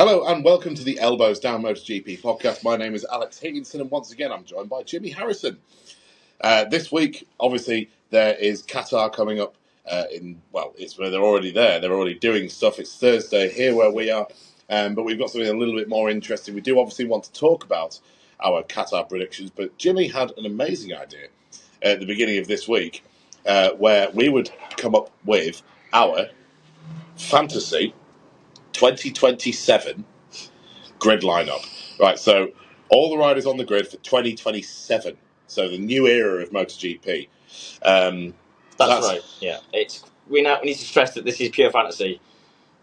Hello and welcome to the Elbows Down MotoGP podcast. My name is Alex Higginson and once again I'm joined by Jimmy Harrison. This week, obviously, there is Qatar coming up it's where they're already there. They're already doing stuff. It's Thursday here where we are, but we've got something a little bit more interesting. We do obviously want to talk about our Qatar predictions, but Jimmy had an amazing idea at the beginning of this week where we would come up with our fantasy 2027 grid lineup. Right, so all the riders on the grid for 2027. So the new era of MotoGP. That's right. Yeah, we need to stress that this is pure fantasy.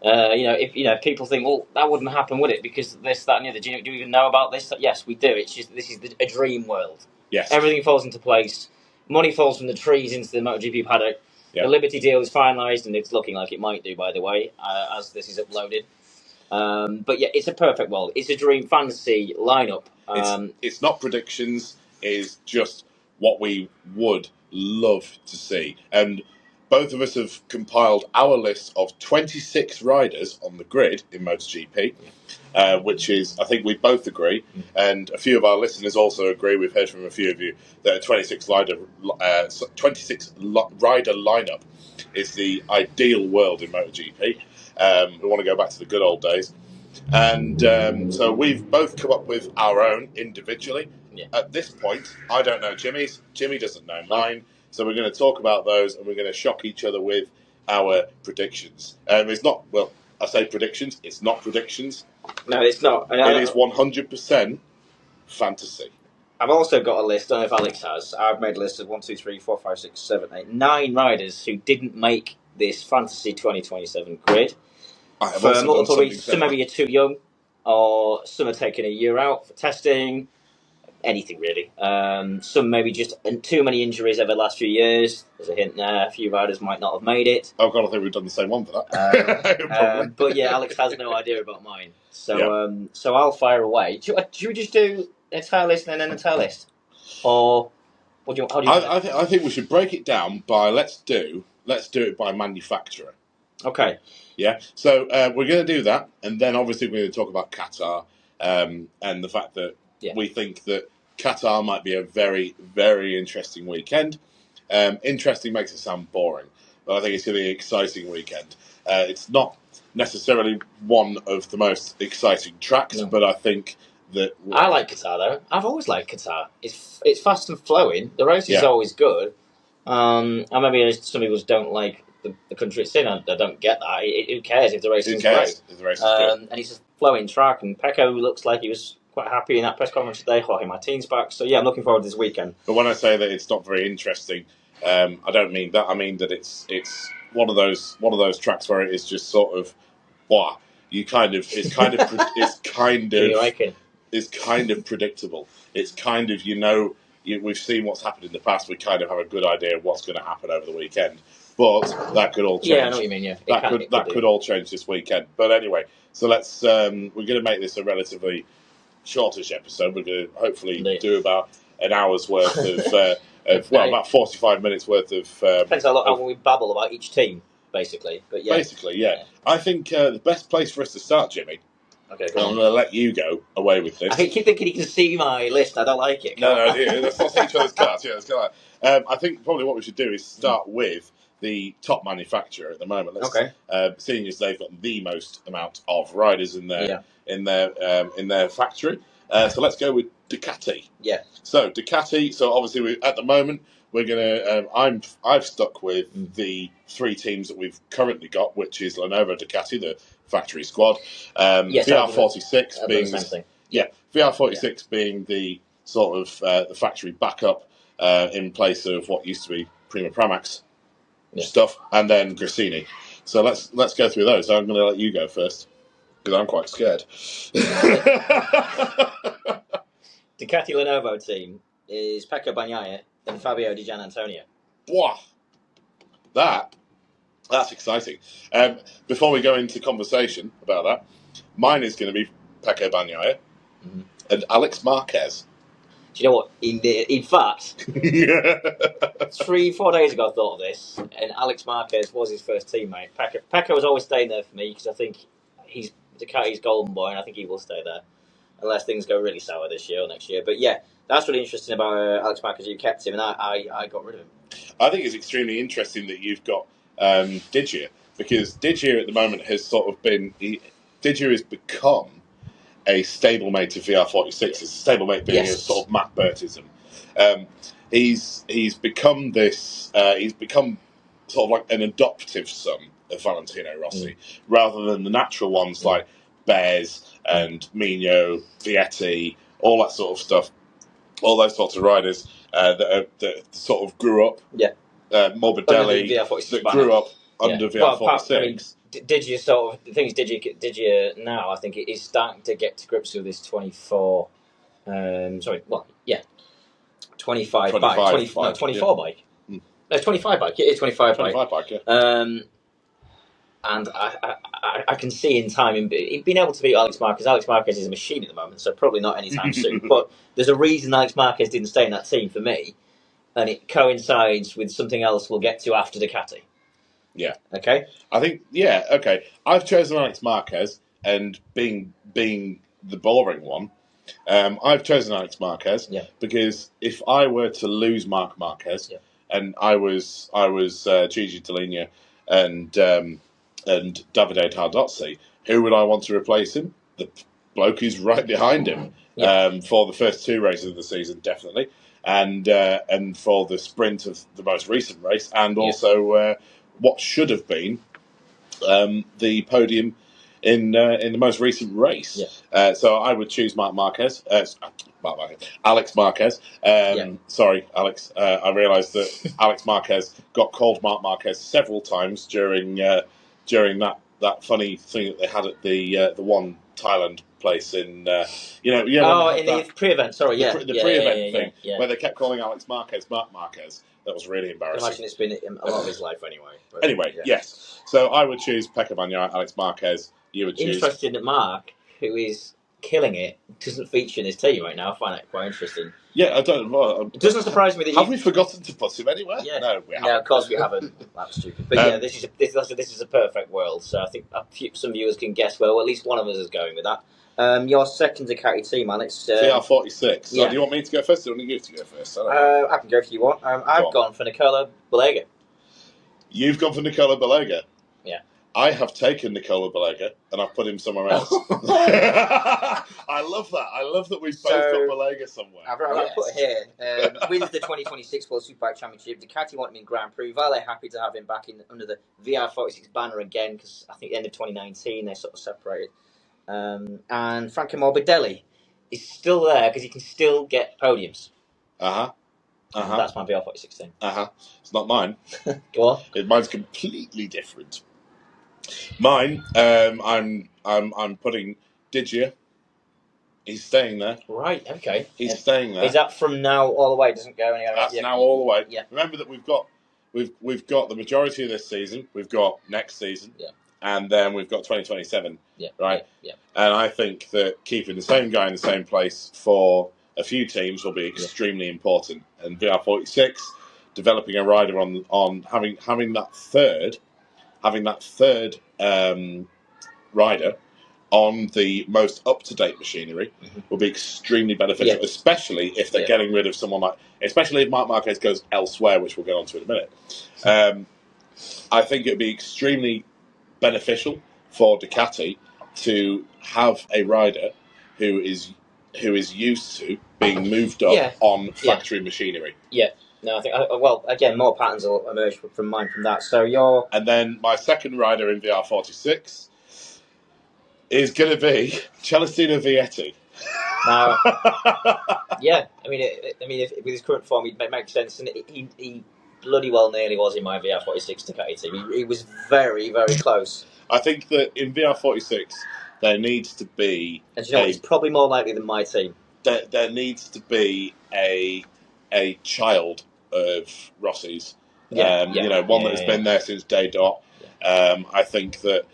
If people think, well, that wouldn't happen, would it? Because this, that, and the other. Do you even know about this? Yes, we do. It's just this is a dream world. Yes, everything falls into place. Money falls from the trees into the MotoGP paddock. Yep. The Liberty deal is finalised, and it's looking like it might do. By the way, as this is uploaded. But yeah, it's a perfect world. It's a dream fantasy lineup. It's not predictions. It's just what we would love to see. And both of us have compiled our list of 26 riders on the grid in MotoGP, which is, I think we both agree, and a few of our listeners also agree. We've heard from a few of you that a 26 rider lineup is the ideal world in MotoGP. We want to go back to the good old days. And so we've both come up with our own individually. Yeah. At this point, I don't know Jimmy's. Jimmy doesn't know mine. So we're going to talk about those and we're going to shock each other with our predictions. It's not, well, I say predictions. It's not predictions. No, it's not. It is 100% fantasy. I've also got a list. I don't know if Alex has. I've made a list of 9 riders who didn't make this fantasy 2027 grid. I have for also multiple reasons. Some maybe are too young, or some are taking a year out for testing. Anything really. Some maybe just too many injuries over the last few years. There's a hint there. A few riders might not have made it. Oh God, I think we've done the same one for that. But yeah, Alex has no idea about mine. So so I'll fire away. Should we just do a entire list and then an entire list, or what do you? How do you? I think we should break it down by let's do it by manufacturer. Okay. Yeah. So we're going to do that, and then obviously we're going to talk about Qatar and the fact that we think that Qatar might be a very, very interesting weekend. Interesting makes it sound boring, but I think it's going to be an exciting weekend. It's not necessarily one of the most exciting tracks, but I think that... I like Qatar, though. I've always liked Qatar. It's fast and flowing. The race is always good. And maybe some people just don't like the country it's in. I don't get that. Who cares if the race is great? If the race is good. And it's a flowing track, and Pecco looks like he was quite happy in that press conference today. Jorge Martin's back. So yeah, I'm looking forward to this weekend. But when I say that it's not very interesting, I don't mean that. I mean that it's one of those tracks where it is just sort of, wow, it's kind of predictable. It's kind of, we've seen what's happened in the past. We kind of have a good idea of what's going to happen over the weekend. But that could all change. Yeah, I know what you mean. Yeah, that could all change this weekend. But anyway, so let's. We're going to make this a relatively shortish episode. We're going to hopefully do about an hour's worth of about 45 minutes worth of. Depends how long we babble about each team, basically. But yeah, basically, yeah. I think the best place for us to start, Jimmy. Okay, I'm going to let you go away with this. I keep thinking you can see my list. I don't like it. No, let's not see each other's cards. Yeah, let's go like that. I think probably what we should do is start with the top manufacturer at the moment. Seeing as they've got the most amount of riders in their factory. So let's go with Ducati. Yeah. So Ducati. So obviously, at the moment, we're gonna. I've stuck with the three teams that we've currently got, which is Lenovo Ducati, the factory squad. VR46 being VR46 being the sort of the factory backup in place of what used to be Prima Pramax stuff, and then Grassini. So let's go through those. So I'm going to let you go first because I'm quite scared. Ducati Lenovo team is Pecco Bagnaia and Fabio Di Giannantonio. Wow, that's exciting. Before we go into conversation about that, mine is going to be Pecco Bagnaia and Alex Marquez. Do you know what? In fact, 3-4 days ago I thought of this, and Alex Marquez was his first teammate. Pecco was always staying there for me because I think he's Ducati's golden boy, and I think he will stay there unless things go really sour this year or next year. But yeah, that's really interesting about Alex Marquez. You kept him, and I got rid of him. I think it's extremely interesting that you've got Didier, because Didier at the moment has sort of been... Didier has become a stablemate of VR46. It's a stablemate being a sort of Matt Bertism. He's become this... he's become sort of like an adoptive son of Valentino Rossi, rather than the natural ones like Bears and Mino, Vietti, all that sort of stuff. All those sorts of riders that sort of grew up. Yeah. Morbidelli, that grew up under VR46. Didier sort of... The thing is, Didier now, I think, is starting to get to grips with this 24... 25 bike. 24 bike. No, 25 bike. It is 25 bike. 25 bike, yeah. And I can see in time him being able to beat Alex Marquez. Alex Marquez is a machine at the moment, so probably not anytime soon. But there's a reason Alex Marquez didn't stay in that team for me, and it coincides with something else we'll get to after Ducati. Yeah. Okay? I think, yeah, okay. I've chosen Alex Marquez, and being the boring one, I've chosen Alex Marquez because if I were to lose Marc Marquez, and I was Gigi Dall'Igna and Davide Tardozzi, who would I want to replace him? The bloke who's right behind him for the first 2 races of the season, definitely, and for the sprint of the most recent race, and also what should have been the podium in the most recent race. So I would choose Alex Marquez. Sorry, Alex. I realised that Alex Marquez got called Marc Marquez several times during that funny thing that they had at the one Thailand place in the pre-event. Sorry, the pre-event thing where they kept calling Alex Marquez Marc Marquez. That was really embarrassing. I imagine it's been a lot of his life anyway. But, yes. So I would choose Pecco Bagnaia, Alex Marquez. You would choose... Interesting that Mark, who is killing it, doesn't feature in his team right now. I find that quite interesting. Yeah, I don't... Well, it doesn't surprise me that Have we forgotten to put him anywhere? Yeah. No, we haven't. No, of course we haven't. That's stupid. But this is a perfect world, so I think some viewers can guess where at least one of us is going with that. Your second Ducati team, Alex. VR46. So do you want me to go first or do you want you to go first? I can go if you want. I've gone for Nicola Balega. You've gone for Nicola Balega? Yeah. I have taken Nicola Balega and I've put him somewhere else. I love that. I love that we've both got Balega somewhere. I've put here, wins the 2026 World Superbike Championship. Ducati want him in Grand Prix. Vale happy to have him back under the VR46 banner again because I think the end of 2019 they sort of separated. And Franco Morbidelli is still there because he can still get podiums. That's my VR46 thing. It's not mine. Go on. Mine's completely different. Mine, I'm putting Didier. He's staying there. Right. Okay. He's staying there. Is that from now all the way? It doesn't go anywhere. That's now all the way. Yeah. Remember that we've got the majority of this season. We've got next season. Yeah. And then we've got 2027, right? Yeah. And I think that keeping the same guy in the same place for a few teams will be extremely important. And VR46, developing a rider on having that third rider on the most up-to-date machinery will be extremely beneficial, especially if they're getting rid of someone especially if Marc Marquez goes elsewhere, which we'll get on to in a minute. I think it would be extremely beneficial for Ducati to have a rider who is used to being moved up on factory machinery. Yeah. No, I think again more patterns will emerge from that. So and then my second rider in VR46 is going to be Celestino Vietti. Now, I mean, with his current form, it makes sense, and he bloody well nearly was in my VR46 Ducati team. He was very, very close. I think that in VR46 there needs to be... And it's probably more likely than my team. There needs to be a child of Rossi's. One that has been there since day dot. I think that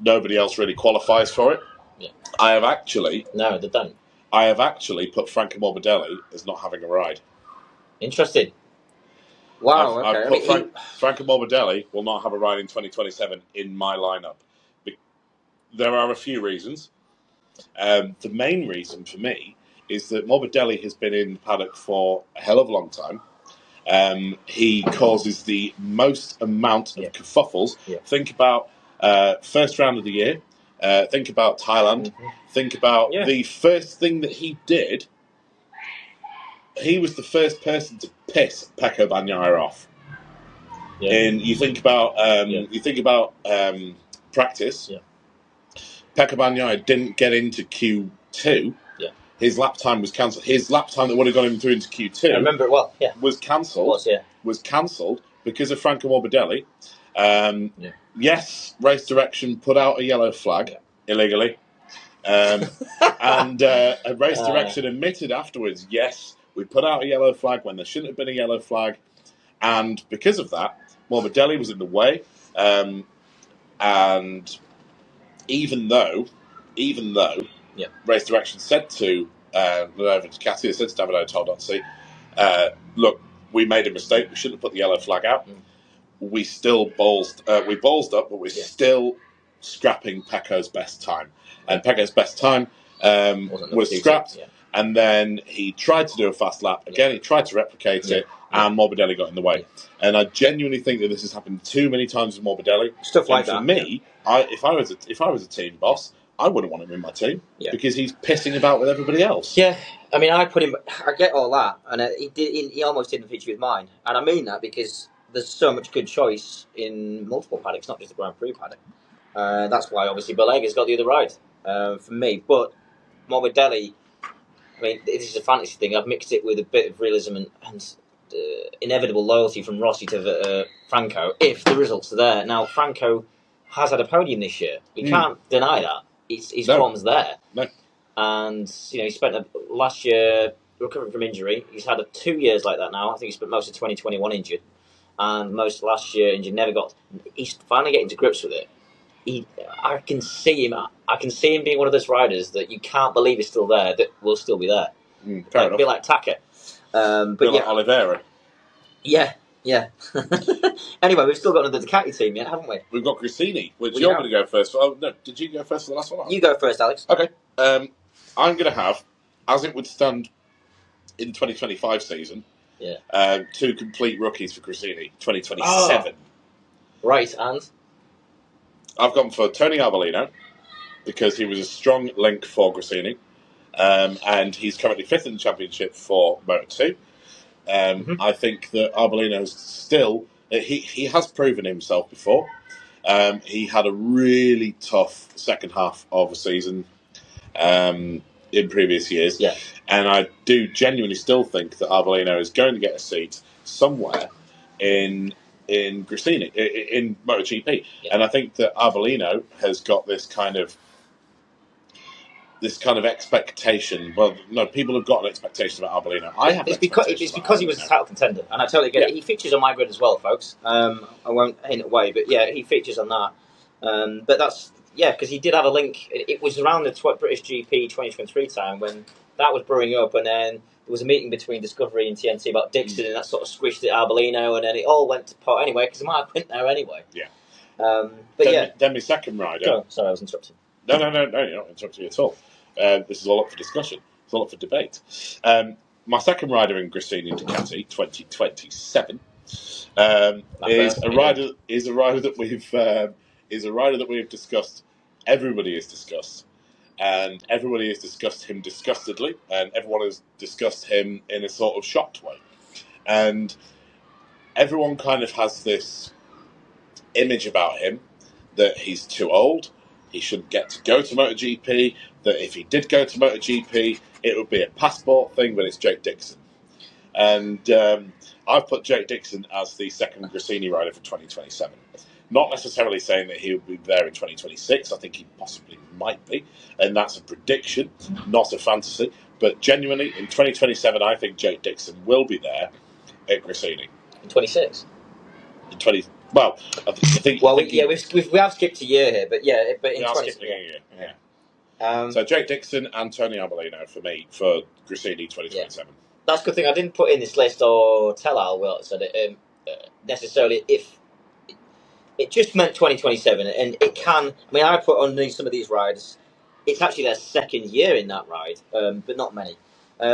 nobody else really qualifies for it. Yeah. I have actually... No, they don't. I have actually put Franco Morbidelli as not having a ride. Interesting. Wow, Franco Morbidelli will not have a ride in 2027 in my lineup. there are a few reasons. The main reason for me is that Morbidelli has been in the paddock for a hell of a long time. He causes the most amount of kerfuffles. Think about first round of the year. Think about Thailand. Think about the first thing that he did. He was the first person to piss Pecco Bagnaia off. And you think about practice. Pecco Bagnaia didn't get into Q2. His lap time was cancelled. His lap time that would have got him through into Q2. I remember it well. Was cancelled. Was cancelled because of Franco Morbidelli. Yes, race direction put out a yellow flag illegally, and race direction admitted afterwards. Yes, we put out a yellow flag when there shouldn't have been a yellow flag, and because of that, Morbidelli was in the way. And even though race direction said to Ducati, said to Davide Toldozzi, look, we made a mistake. We shouldn't have put the yellow flag out. We still ballsed up, but we're still scrapping Pecco's best time. And Pecco's best time was scrapped. And then he tried to do a fast lap again. He tried to replicate it, and Morbidelli got in the way. And I genuinely think that this has happened too many times with Morbidelli. Stuff like and that. For me, if I was a team boss, I wouldn't want him in my team because he's pissing about with everybody else. Yeah, I mean, I get all that, and he almost didn't feature with mine, and I mean that because there's so much good choice in multiple paddocks, not just the Grand Prix paddock. That's why obviously Balega's got the other ride for me. But Morbidelli, I mean, this is a fantasy thing. I've mixed it with a bit of realism and inevitable loyalty from Rossi to Franco if the results are there. Now Franco has had a podium this year. We can't deny that. His form's there. No. And, he spent last year recovering from injury. He's had 2 years like that now. I think he spent most of 2021 injured. And most last year injured. He's finally getting to grips with it. I can see him being one of those riders that you can't believe is still there, that will still be there. Fair enough. Be like Taka. Like Oliveira. Yeah. Anyway, we've still got another Ducati team yet, haven't we? We've got Gresini, which you're going to go first. Oh, no, did you go first for the last one? You go first, Alex. Okay. I'm going to have, as it would stand in the 2025 season, two complete rookies for Gresini, 2027. Right, and? I've gone for Tony Arbolino, because he was a strong link for Gresini, and he's currently 5th in the championship for Moto2. I think that Arbolino's still... He has proven himself before. He had a really tough second half of the season in previous years. Yeah. And I do genuinely still think that Arbolino is going to get a seat somewhere in Gresini, in MotoGP. Yeah. And I think that Arbolino has got this kind of expectation. Well, no, people have got an expectation about Arbolino. It's because he was a title contender, and I totally get it. He features on my grid as well, folks. I won't hint away, but he features on that. But that's because he did have a link. It was around the British GP 2023 time when that was brewing up, and then there was a meeting between Discovery and TNT about Dixon, and that sort of squished it Arbolino, and then it all went to pot anyway because it might have went there anyway. Yeah. Then my second rider. Oh, sorry, I was interrupting. No, you're not interrupting me at all. This is all up for discussion. It's all up for debate. My second rider in Gresini Ducati 2027 is a rider that we've discussed. Everybody has discussed, and everybody has discussed him disgustedly, and everyone has discussed him in a sort of shocked way, and everyone kind of has this image about him that he's too old. He shouldn't get to go to MotoGP, that if he did go to MotoGP, it would be a passport thing, but it's Jake Dixon. And I've put Jake Dixon as the second Gresini rider for 2027. Not necessarily saying that he will be there in 2026. I think he possibly might be. And that's a prediction, not a fantasy. But genuinely, in 2027, I think Jake Dixon will be there at Gresini. In 26? Well, I think... we have skipped a year here, but in 26. Skipping a year. So Jake Dixon and Tony Arbolino for me for Gresini 2027. Yeah. That's a good thing. I didn't put in this list or tell Al Will said it necessarily if it just meant 2027, and it can. I mean, I put on some of these rides. It's actually their second year in that ride, but not many.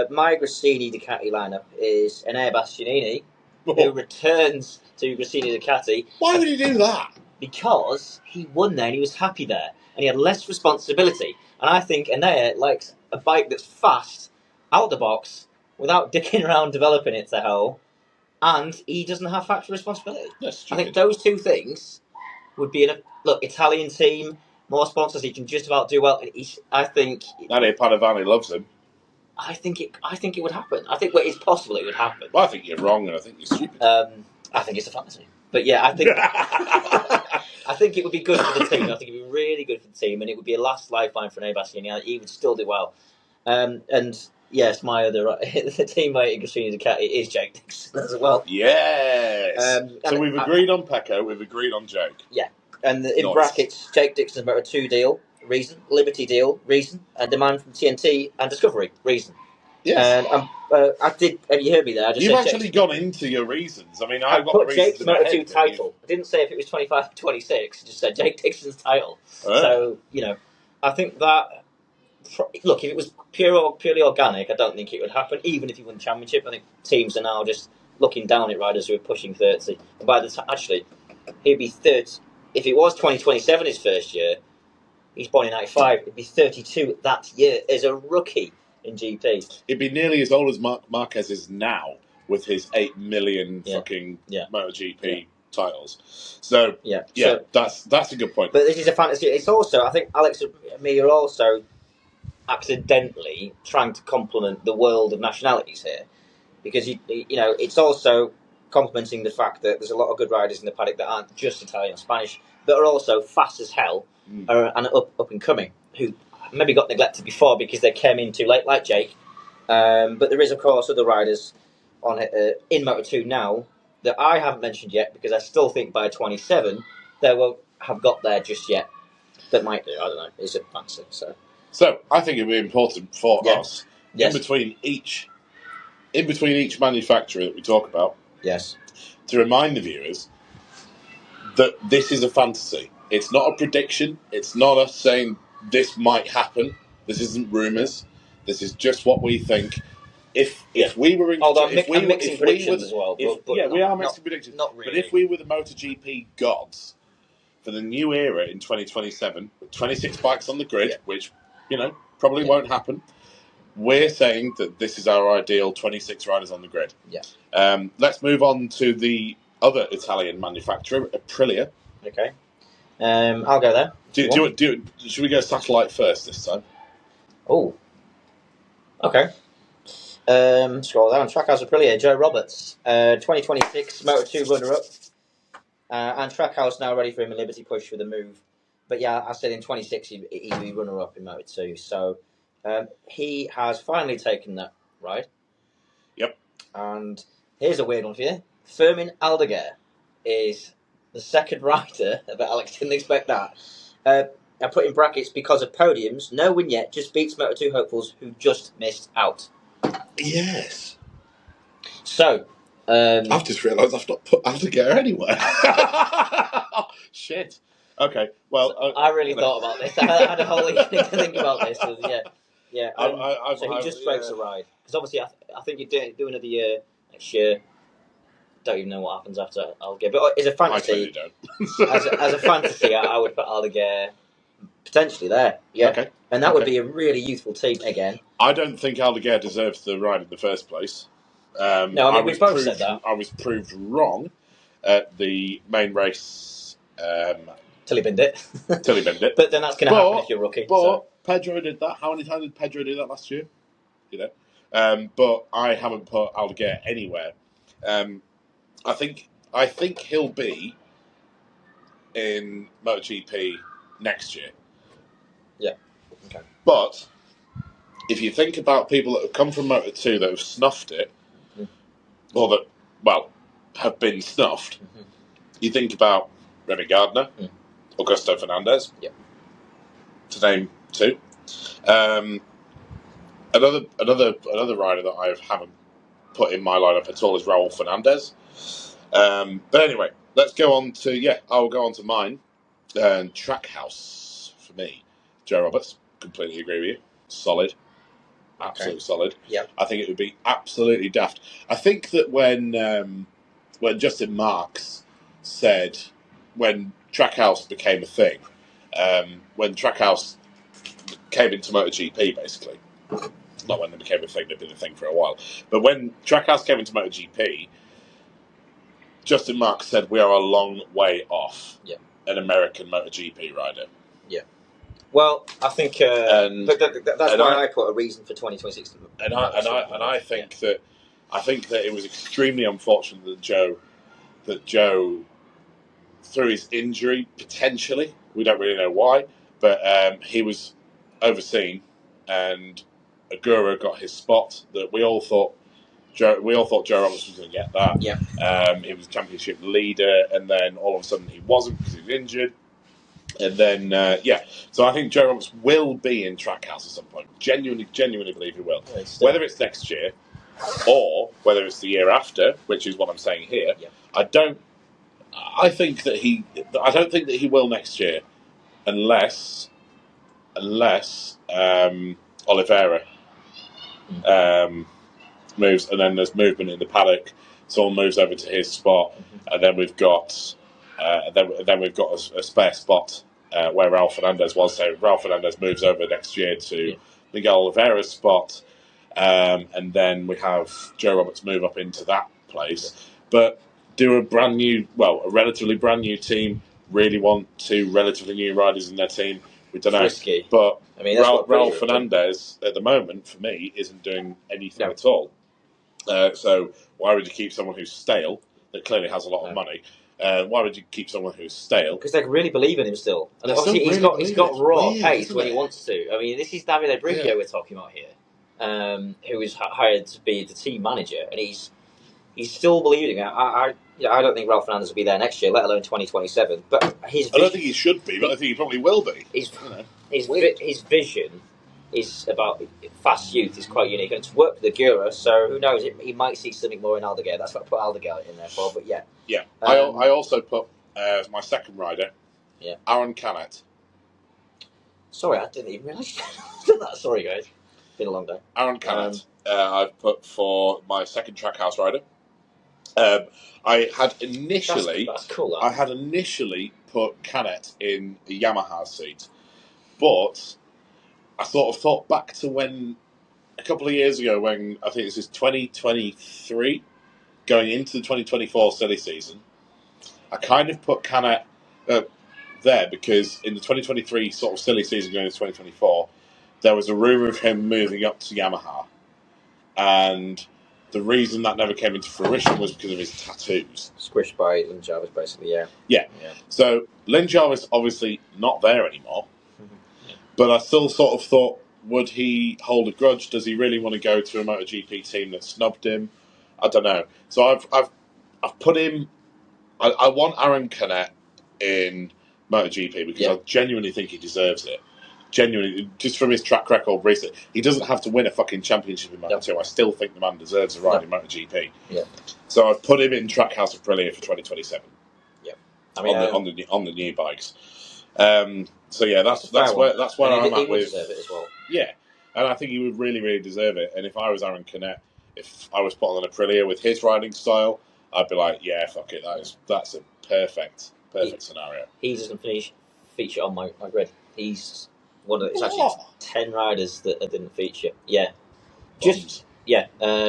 My Grassini Ducati lineup is an Air Bastianini, who returns to Grassini Ducati. Why would he do that? Because he won there and he was happy there, and he had less responsibility. And I think Enea likes a bike that's fast, out the box, without dicking around developing it to hell, and he doesn't have factory responsibility. I think those two things would be Italian team, more sponsors, he can just about do well. And I think Danny Padovani loves him. I think it would happen. I think it's possible it would happen. Well, I think you're wrong, and I think you're stupid. I think it's a fantasy, but yeah, I think I think it would be good for the team. I think it would be really good for the team, and it would be a last lifeline for Bastianini. He would still do well. And yes, my other the teammate in Grassini Ducati is Jake Dixon as well. Yes. So we've agreed on Pecco. We've agreed on Jake. Yeah, and in brackets, Jake Dixon's Moto2 deal, reason. Liberty deal, reason. And demand from TNT and Discovery, reason. Yes. And I did. Have you heard me there? You've actually gone into your reasons. I mean, I've got put the reasons Jake's Moto2 title. I didn't say if it was 25 or 26. I just said Jake Dixon's title. So I think that. Look, if it was purely organic, I don't think it would happen. Even if he won the championship, I think teams are now just looking down at riders who are pushing 30. And by the time, actually, he'd be 30. If it was 2027 his first year, he's born in 95. He'd be 32 that year as a rookie in GP. He'd be nearly as old as Marquez is now with his 8 million fucking MotoGP titles. So that's a good point. But this is a fantasy. It's also, I think Alex and me are also accidentally trying to complement the world of nationalities here, because it's also complementing the fact that there's a lot of good riders in the paddock that aren't just Italian or Spanish, but are also fast as hell and up and coming, who maybe got neglected before because they came in too late, like Jake. But there is, of course, other riders on in Moto2 now that I haven't mentioned yet, because I still think by 27 they won't have got there just yet. That might do. I don't know. It's a fancy. So I think it'd be important for us in between each manufacturer that we talk about, to remind the viewers that this is a fantasy. It's not a prediction. It's not us saying this might happen. This isn't rumours. This is just what we think. If we were in, I'm mixing predictions as well. We are mixing predictions. Not really. But if we were the MotoGP gods for the new era in 2027, with 26 bikes on the grid, which probably won't happen. We're saying that this is our ideal 26 riders on the grid. Yeah. Let's move on to the other Italian manufacturer, Aprilia. Okay. I'll go there. Should we go satellite first this time? Oh. Okay. Scroll down. Trackhouse Aprilia, Joe Roberts. 2026 Moto2 runner-up. And Trackhouse now ready for him in Liberty push for the move. But yeah, I said in 26 he'd be runner-up in Moto2. So he has finally taken that ride. Yep. And here's a weird one for you. Fermin Aldeguer is the second rider, but Alex didn't expect that. I put in brackets because of podiums. No win yet, just beats Moto2 hopefuls who just missed out. Yes. So... I've just realised I've not put Aldeguer anywhere. Shit. Okay, well... I really thought about this. I had a whole evening to think about this. So he just breaks a ride. Because obviously, I think you're doing another year next year. Don't even know what happens after Aldeguer. But as a fantasy... I totally don't. as a fantasy, I would put Aldeguer potentially there. Yeah. Okay. And that would be a really youthful team again. I don't think Aldeguer deserves the ride in the first place. No, I mean, we both said that. I was proved wrong at the main race... Till he binned it. But then that's going to happen if you're rookie. But Pedro did that. How many times did Pedro do that last year? But I haven't put Aldeguer anywhere. I think he'll be in MotoGP next year. Yeah. Okay. But if you think about people that have come from Moto2 that have snuffed it, or that, have been snuffed, you think about Remy Gardner, Augusto Fernandez, to name two. Another rider that I haven't put in my lineup at all is Raul Fernandez. But anyway, let's go on to I'll go on to mine. Trackhouse for me, Joe Roberts. Completely agree with you. Solid, absolutely solid. Yeah, I think it would be absolutely daft. I think that when Justin Marks said when Trackhouse became a thing, when Trackhouse came into MotoGP, basically. Not when they became a thing, they've been a thing for a while. But when Trackhouse came into MotoGP, Justin Marks said we are a long way off an American MotoGP rider. Yeah. Well, I think that's why I put a reason for 2026. And I think that it was extremely unfortunate that Joe through his injury potentially, we don't really know why, but he was overseen and Agura got his spot that we all thought Joe Roberts was going to get that. Yeah. He was championship leader, and then all of a sudden he wasn't because he was injured. And then, so I think Joe Roberts will be in Trackhouse at some point. Genuinely believe he will. Yeah, whether it's next year or whether it's the year after, which is what I'm saying here, I don't think that he will next year, unless Oliveira moves, and then there's movement in the paddock. Someone moves over to his spot, and then we've got a spare spot where Raul Fernandez was. So Raul Fernandez moves over next year to Miguel Oliveira's spot, and then we have Joe Roberts move up into that place. But do a relatively brand new team really want two relatively new riders in their team? We don't know. Risky. But I mean, Raul Fernandez at the moment for me isn't doing anything at all. So why would you keep someone who's stale that clearly has a lot of money? Why would you keep someone who's stale? Because they really believe in him still. And obviously he's got raw pace when he wants to. I mean, this is Davide Brigio we're talking about here, who was hired to be the team manager, and he's still believing. I don't think Ralph Fernandez will be there next year, let alone 2027. But I don't think he should be, but I think he probably will be. His vision is about fast youth is quite unique, and it's worked with Agura, so who knows? He might see something more in Aldeguer. That's what I put Aldeguer in there for. But yeah. I also put as my second rider, Aaron Canet. Sorry, I didn't even realise I've done that. Sorry, guys. It's been a long day. Aaron Canet. I've put for my second Trackhouse rider. I had initially that's cool. I had initially put Canet in the Yamaha seat, but I sort of thought back to when a couple of years ago, when I think this is 2023, going into the 2024 silly season, I kind of put Canet there because in the 2023 sort of silly season going into 2024, there was a rumour of him moving up to Yamaha, and the reason that never came into fruition was because of his tattoos. Squished by Lynn Jarvis, basically, Yeah. So Lynn Jarvis obviously not there anymore. But I still sort of thought, would he hold a grudge? Does he really want to go to a MotoGP team that snubbed him? I don't know. So I've put him. I want Aaron Canet in MotoGP because I genuinely think he deserves it. Genuinely, just from his track record recently, he doesn't have to win a fucking championship in Moto2. I still think the man deserves a ride in MotoGP. So I've put him in Trackhouse Aprilia for 2027. I mean, on the new bikes. So that's where I'm at with. Deserve it as well. Yeah, and I think he would really, really deserve it. And if I was Aaron Canet, if I was put on an Aprilia with his riding style, I'd be like, yeah, fuck it, that's a perfect scenario. He doesn't feature on my grid. He's one of it's actually 10 riders that didn't feature.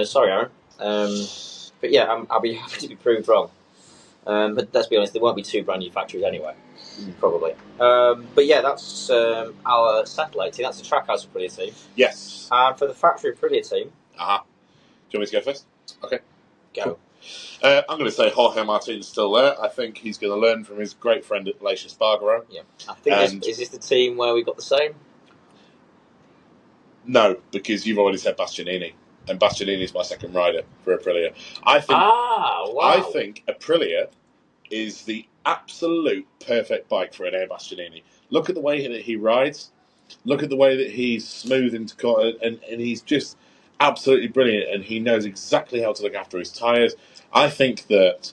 Sorry, Aaron. But yeah, I'll be happy to be proved wrong. But let's be honest, there won't be two brand new factories anyway. Probably. But yeah, that's our satellite team. That's the Trackhouse Aprilia team. Yes. And for the factory Aprilia team. Do you want me to go first? Okay. Go. Cool. I'm going to say Jorge Martin's still there. I think he's going to learn from his great friend at Aleix Espargaro. Yeah. I think is this the team where we got the same? No, because you've already said Bastianini. And Bastianini is my second rider for Aprilia. I think Aprilia is the absolute perfect bike for Enea Bastianini. Look at the way that he rides. Look at the way that he's smooth into corner, and he's just absolutely brilliant. And he knows exactly how to look after his tyres. I think that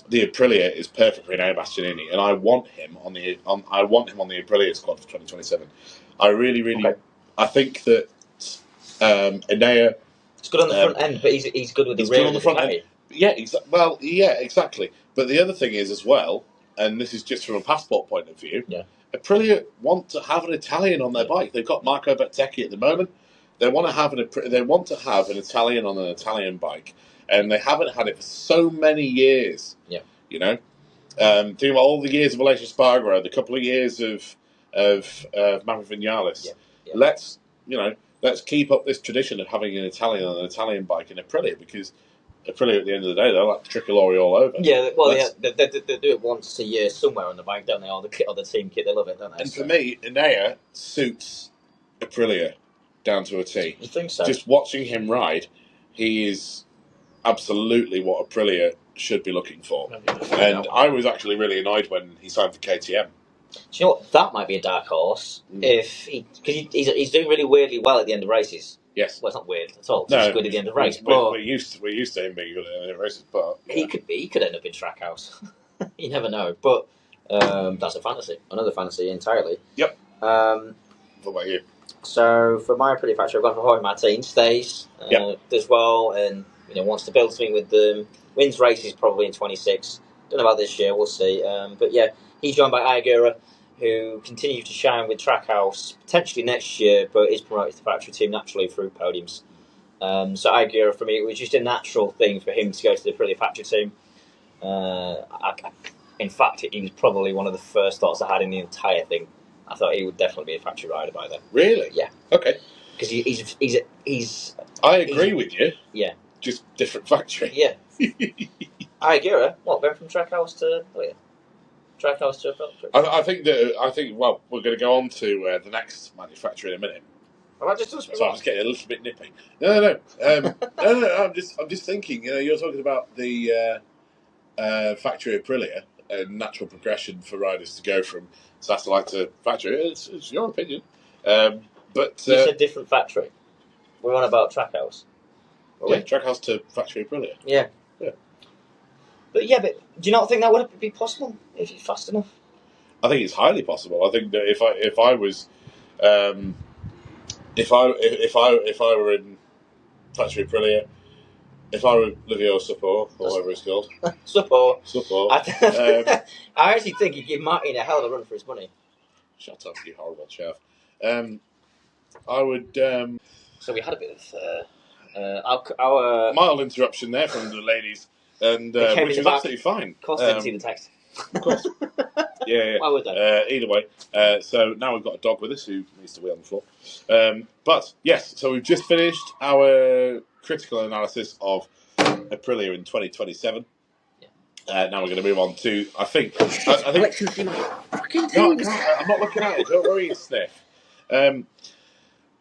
the Aprilia is perfect for Enea Bastianini, and I want him on the Aprilia squad for 2027. I really, I think that Enea. It's good on the front end, but he's good with the rear. Good on the front end. Yeah, exactly. But the other thing is as well, and this is just from a passport point of view. Yeah. Aprilia want to have an Italian on their bike. They've got Marco Bettecchi at the moment. They want to have an Italian on an Italian bike, and they haven't had it for so many years. Yeah. You know, think about all the years of Alessio Spargaro, the couple of years of Maverick Vinales. Yeah. Let's keep up this tradition of having an Italian on an Italian bike in Aprilia, because Aprilia, at the end of the day, they're like Tricolori all over. Yeah, well, they do it once a year somewhere on the bike, don't they? Or the kit, or the team kit, they love it, don't they? And for me, Enea suits Aprilia down to a T. You think so? Just watching him ride, he is absolutely what Aprilia should be looking for. And I was actually really annoyed when he signed for KTM. Do you know what? That might be a dark horse because he's doing really weirdly well at the end of races. Yes. Well, it's not weird at all. He's good at the end of race. We're used to him being good at the end of races, but he could end up in Trackhouse. You never know. But that's a fantasy, another fantasy entirely. Yep. What about you? So for my Aprilia factory, I've gone for Jorge Martin. Stays, does well, and wants to build something with them. Wins races probably in 26. Don't know about this year. We'll see. But yeah, he's joined by Ayagura, who continues to shine with Trackhouse potentially next year, but is promoted to the factory team naturally through podiums. So Ayagura, for me, it was just a natural thing for him to go to the Aprilia factory team. In fact, he was probably one of the first thoughts I had in the entire thing. I thought he would definitely be a factory rider by then. Really? Yeah. Okay. Because he's. I agree with you. Yeah. Just different factory. Yeah. Ayagura, what, going from Trackhouse to Trackhouse to a factory? I think well, we're going to go on to the next manufacturer in a minute. I'm just getting a little bit nippy. No. No. I'm just thinking. You're talking about the factory Aprilia, a natural progression for riders to go from satellite to factory. It's your opinion, but you said different factory. We're on about Trackhouse. Trackhouse to factory Aprilia. Yeah. But do you not think that would be possible if you're fast enough? I think it's highly possible. I think that if I was if I were in factory Aprilia, if I were Livio Support, or whatever it's called, Support. I actually think he'd give Martin a hell of a run for his money. Shut up, you horrible chav. I would. So we had a bit of our mild interruption there from the ladies, and which is absolutely fine. Of course, didn't see the text. Of course. Yeah. Why would they? Either way, so now we've got a dog with us who needs to be on the floor. But yes, so we've just finished our critical analysis of Aprilia in 2027. Yeah. Now we're going to move on to I think. No, I'm not looking at it. Don't worry, Sniff.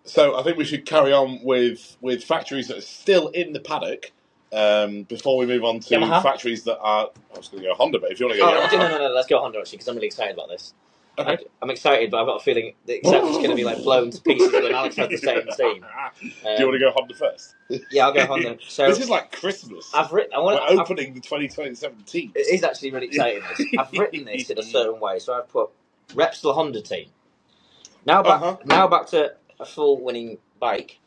So I think we should carry on with factories that are still in the paddock. Before we move on to factories that are, I was going to go Honda, but if you want to go Yamaha, no, let's go Honda actually because I'm really excited about this. Okay. I'm excited, but I've got a feeling the excitement's going to be like blown to pieces when Alex has the same team. Do you want to go Honda first? Yeah, I'll go Honda. So this is like Christmas. We're opening the 2027 team. It is actually really exciting. I've written this in a certain way, so I've put Repsol Honda team. Now back to a full winning bike,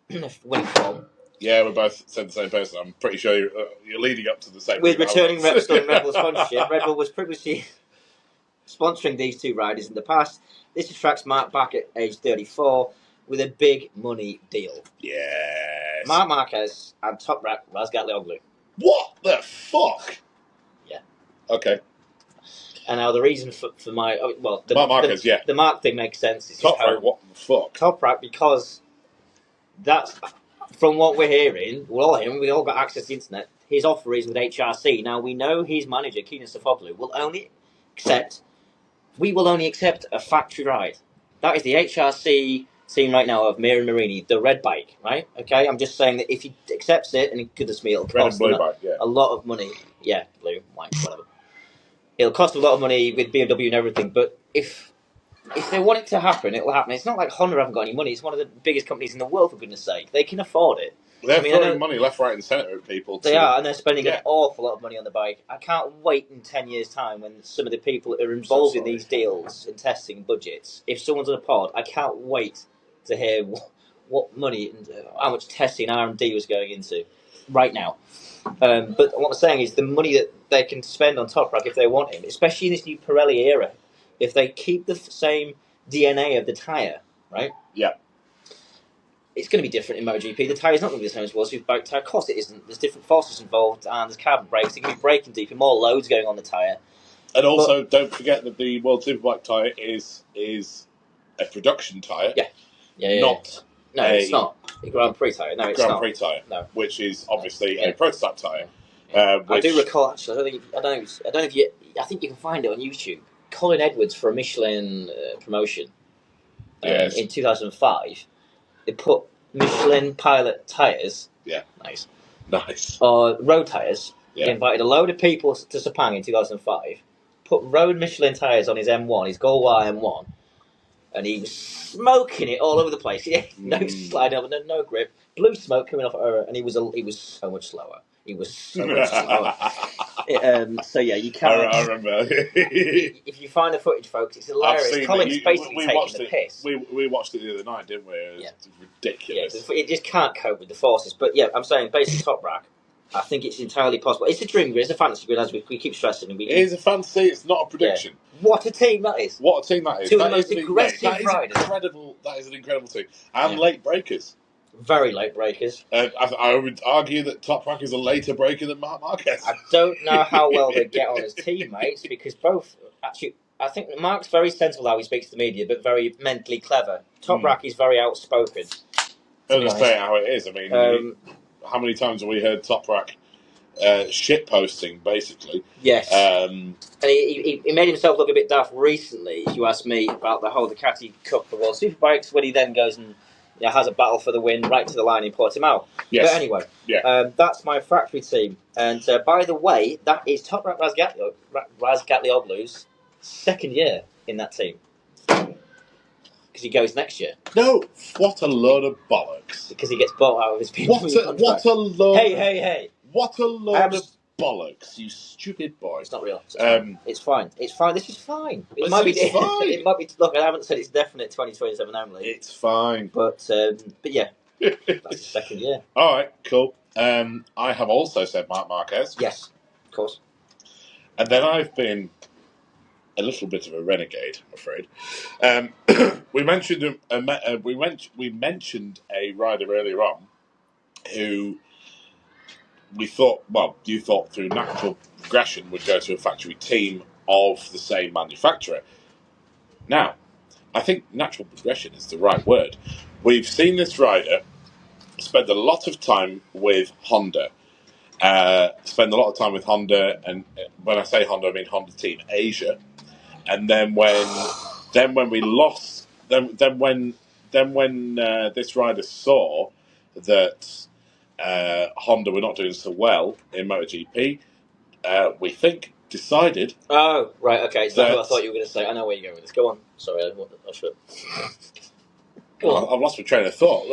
winning form. Yeah, we both said the same person. I'm pretty sure you're leading up to the same. With returning Repsol and Red Bull sponsorship, Red Bull was previously sponsoring these two riders in the past. This attracts Marc back at age 34 with a big money deal. Yes. Marc Marquez and top rep Razgatlioglu. What the fuck? Yeah. Okay. And now the reason for my Marc Marquez, the Marc thing makes sense. It's top rep, what the fuck? Top rep because that's. From what we're hearing, we all got access to the internet. His offer is with HRC. Now we know his manager, Keenan Sofoglu, will only accept a factory ride. That is the HRC team right now of Mir and Marini, the red bike, right? Okay, I'm just saying that if he accepts it, and goodness me, it'll cost him a lot of money. Yeah, blue, white, whatever. It'll cost a lot of money with BMW and everything, but if they want it to happen, it will happen. It's not like Honda haven't got any money. It's one of the biggest companies in the world, for goodness sake. They can afford it. They're throwing money left, right, and centre at people. They are, and they're spending an awful lot of money on the bike. I can't wait in 10 years' time when some of the people that are involved in these deals and testing budgets, if someone's on a pod, I can't wait to hear what money and how much testing R&D was going into right now. But what I'm saying is the money that they can spend on Toprak if they want him, especially in this new Pirelli era, if they keep the same DNA of the tyre, right? Yeah. It's going to be different in MotoGP. The tyre is not going to be the same as it was with bike tyre. Of course it isn't. There's different forces involved, and there's carbon brakes. It can be braking deeper, more loads going on the tyre. And also, don't forget that the World Superbike tyre is a production tyre. Yeah. Not no, it's not a Grand Prix tyre. No, it's Grand not. Prix tyre. No, which is obviously a prototype tyre. I do recall. Actually, I don't know if you. I think you can find it on YouTube. Colin Edwards for a Michelin promotion in 2005. They put Michelin Pilot tyres. Yeah. Nice. Or road tyres. Yeah. He invited a load of people to Sepang in 2005. Put road Michelin tyres on his M1, his Gaulois M1, and he was smoking it all over the place. No slide over, no grip, blue smoke coming off over, and he was so much slower. He was so much slower. So yeah, you can't. I remember. If you find the footage, folks, it's hilarious. Colin's basically taking the piss. We watched it the other night, didn't we? It was ridiculous. Yeah, it just can't cope with the forces. But yeah, I'm saying basically Toprak. I think it's entirely possible. It's a dream grid. It's a fantasy grid, as we keep stressing. It is a fantasy. It's not a prediction. Yeah. What a team that is! Two of the most aggressive riders. That is an incredible team. And late breakers. Very late breakers. I would argue that Toprak is a later breaker than Marc Marquez. I don't know how well they get on as teammates because both actually. I think Mark's very sensible how he speaks to the media, but very mentally clever. Toprak is very outspoken. I was going to say how it is. I mean, how many times have we heard Toprak shit posting, basically? Yes. And he made himself look a bit daft recently, if you ask me, about the whole Ducati Cup for World Superbikes, when he then goes and has a battle for the win right to the line in Portimao. Yes. But anyway, that's my factory team. And by the way, that is Toprak Razgatlioglu's second year in that team. Because he goes next year. No, what a load of bollocks. Because he gets bought out of his people. What a load. Hey. What a load of bollocks, you stupid boy. It's not real. It's fine. This is fine. It might be fine. It might be. Look, I haven't said it's definite 2027 only. It's fine. But yeah, that's the second year. All right, cool. I have also said Marc Marquez. Yes, of course. And then I've been a little bit of a renegade, I'm afraid. We mentioned we mentioned a rider earlier on who we thought, you thought through natural progression would go to a factory team of the same manufacturer. Now, I think natural progression is the right word. We've seen this rider spend a lot of time with Honda. And when I say Honda, I mean Honda Team Asia. And then when we lost, when this rider saw that Honda were not doing so well in MotoGP, we think decided. Oh, right, okay. So that's what I thought you were going to say. I know where you're going with this. Go on. Sorry, I should. I've lost my train of thought.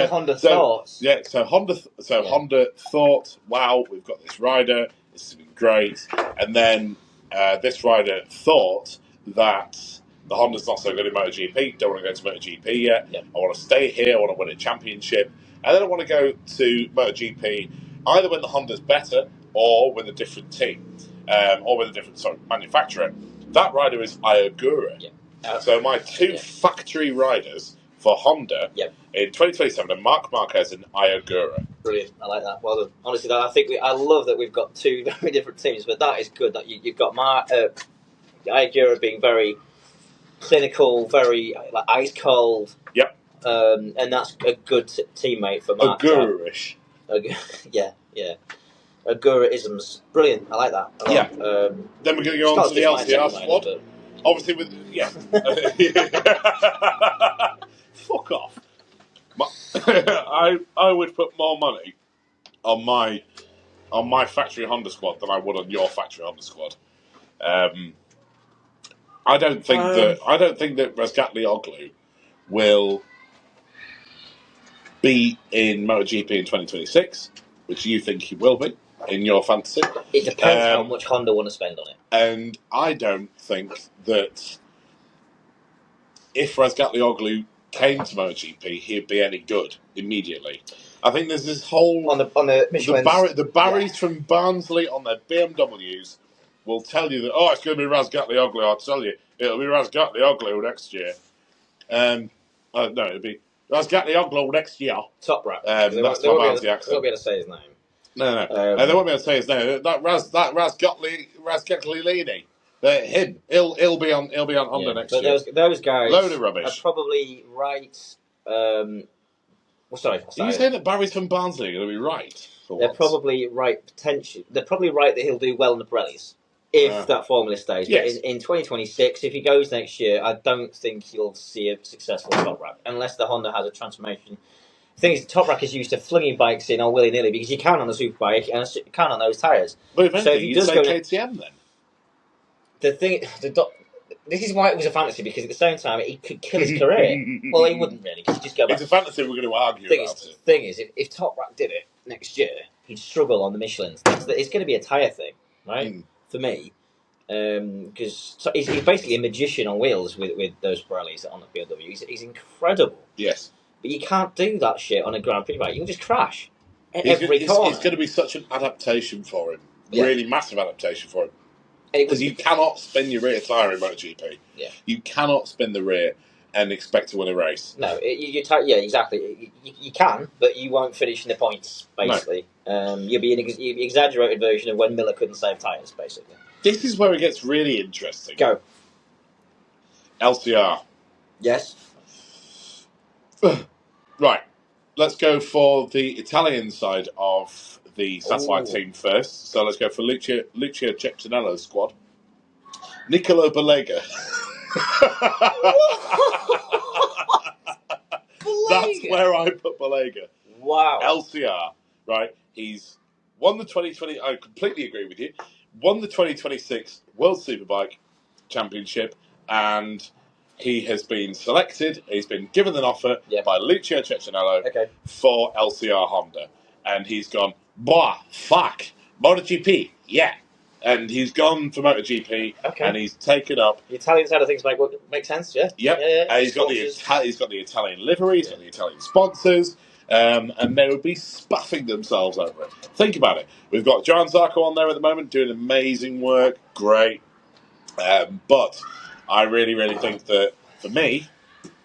Honda thought. Yeah, so Honda thought, wow, we've got this rider. This has been great. And then this rider thought that the Honda's not so good in MotoGP. Don't want to go to MotoGP yet. Yep. I want to stay here. I want to win a championship. And then I want to go to MotoGP either when the Honda's better or with a different team. Or with a different manufacturer. That rider is Ayagura. Yeah. So my two factory riders for Honda in 2027 are Marc Marquez and Ayagura. Brilliant, I like that. Well done. Honestly, I love that we've got two very different teams, but that is good that you've got Ayagura being very clinical, very ice cold. Yep. And that's a good teammate for Marc. Agura-ish. Yeah. Agura-isms. Brilliant, I like that. Then we're going to go on to the LCR squad. Obviously, fuck off. I would put more money on my factory Honda squad than I would on your factory Honda squad. I don't think that Razgatlioglu will be in MotoGP in 2026, which you think he will be in your fantasy. It depends how much Honda want to spend on it. And I don't think that if Razgatlioglu came to MotoGP, he'd be any good immediately. I think there's this whole on the Michelin. The Barrys from Barnsley on their BMWs will tell you that it's going to be Razgatlioglu. I'll tell you, it'll be Razgatlioglu next year. No, it'll be Razgatlioglu next year. Top Rat. That's my Barnsley accent. They won't be able to say his name. No. They won't be able to say his name. That Razgatlini. Him. He'll be on Honda next year. Those guys load of rubbish. Are probably right. Sorry. Are you saying that Barry's from Barnsley are going to be right? They're probably right. Potentially, they're probably right that he'll do well in the Pirellis if that formula stays. Yes. But in 2026, if he goes next year, I don't think you'll see a successful Top Rack unless the Honda has a transformation. The thing is, the Top Rack is used to flinging bikes in all willy-nilly because you can on a superbike and you can on those tyres. Well, if anything, you'd say KTM then. This is why it was a fantasy, because at the same time he could kill his career. Well, he wouldn't really, because he'd just go back. It's a fantasy. We're going to argue about it. The thing is, if Top Rack did it next year, he'd struggle on the Michelins. It's going to be a tyre thing, right? For me, because he's basically a magician on wheels with those Pirellis on the BMW. He's incredible. Yes, but you can't do that shit on a Grand Prix bike. You can just crash every corner. It's going to be such an adaptation for him. Really massive adaptation for him. Because you cannot spin your rear tyre in MotoGP. Yeah. You cannot spin the rear and expect to win a race. No, exactly. You can, but you won't finish in the points, basically. No. You'll be an exaggerated version of when Miller couldn't save tyres, basically. This is where it gets really interesting. Go. LCR. Yes. Right. Let's go for the Italian side of the satellite team first. So let's go for Lucia Cecchinello's squad. Nicolo Balega. That's where I put Balega. Wow. LCR, right? He's won the 2020. I completely agree with you. Won the 2026 World Superbike Championship, and he has been selected. He's been given an offer by Lucio Cecchinello for LCR Honda, and he's gone. Fuck, MotoGP, yeah. And he's gone for MotoGP, and he's taken up. The Italian side of things make sense, yeah. Yep. Yeah. He's got the Italian livery, he's got the Italian sponsors, and they would be spuffing themselves over it. Think about it. We've got John Zarco on there at the moment doing amazing work, great. But I really, really think that for me,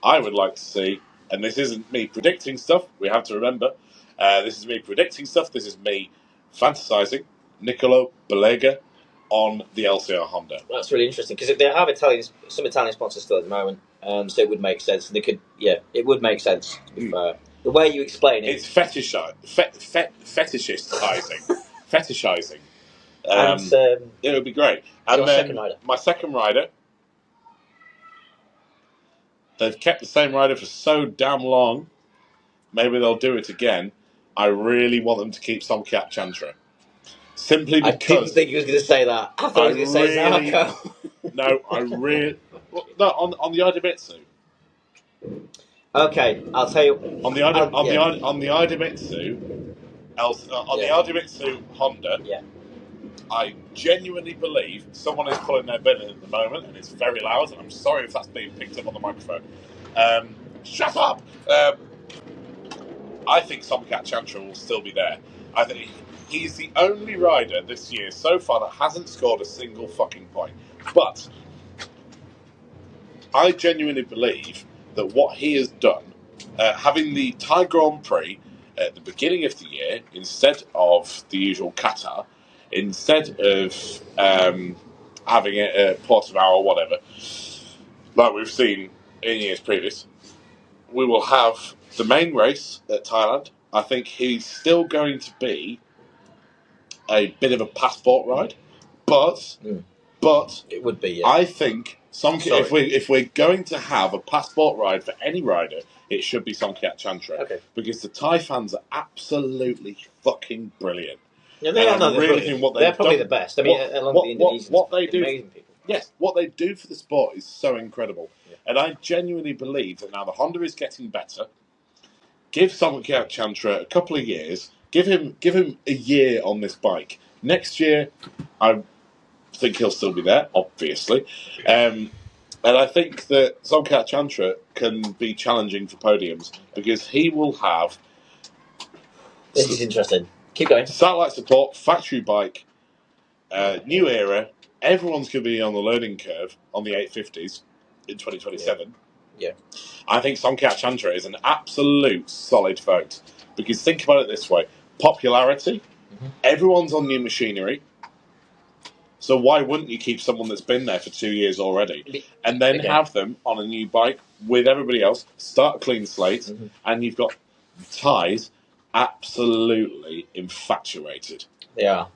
I would like to see, and this isn't me predicting stuff. We have to remember. This is me predicting stuff. This is me fantasizing. Nicolo Balega on the LCR Honda. That's really interesting because they have some Italian sponsors still at the moment, so it would make sense. They could, it would make sense. The way you explain it, it's fetishizing. Fetishizing. It would be great. And then my second rider. They've kept the same rider for so damn long. Maybe they'll do it again. I really want them to keep Somkiat Chantra. Simply because... I didn't think he was going to say that. I thought he was going to say Zarco. No, I really... No, on the Idemitsu. Okay, I'll tell you... On the Idemitsu... the Idemitsu Honda... Yeah. I genuinely believe someone is pulling their bin at the moment, and it's very loud, and I'm sorry if that's being picked up on the microphone. Shut up! I think Somkiat Chantra will still be there. I think he's the only rider this year so far that hasn't scored a single fucking point. But I genuinely believe that what he has done, having the Thai Grand Prix at the beginning of the year instead of the usual Qatar, instead of having it at Portimao or whatever, like we've seen in years previous, we will have the main race at Thailand. I think he's still going to be a bit of a passport ride, but it would be. Yeah. I think if we're going to have a passport ride for any rider, it should be Somkiat Chantra, because the Thai fans are absolutely fucking brilliant. Yeah, they're probably the best. I mean, along with the Indonesians, what they do, amazing people. Yes, what they do for the sport is so incredible, and I genuinely believe that now the Honda is getting better. give Somkat Chantra a couple of years. Give him a year on this bike. Next year, I think he'll still be there, obviously. And I think that Somkat Chantra can be challenging for podiums because he will have... This is interesting. Keep going. Satellite support, factory bike, new era. Everyone's going to be on the learning curve on the 850s in 2027. Yeah. I think Somkat Chantra is an absolute solid vote because think about it this way: popularity. Everyone's on new machinery. So why wouldn't you keep someone that's been there for 2 years already and then have them on a new bike with everybody else, start a clean slate, and you've got Thais absolutely infatuated. They are.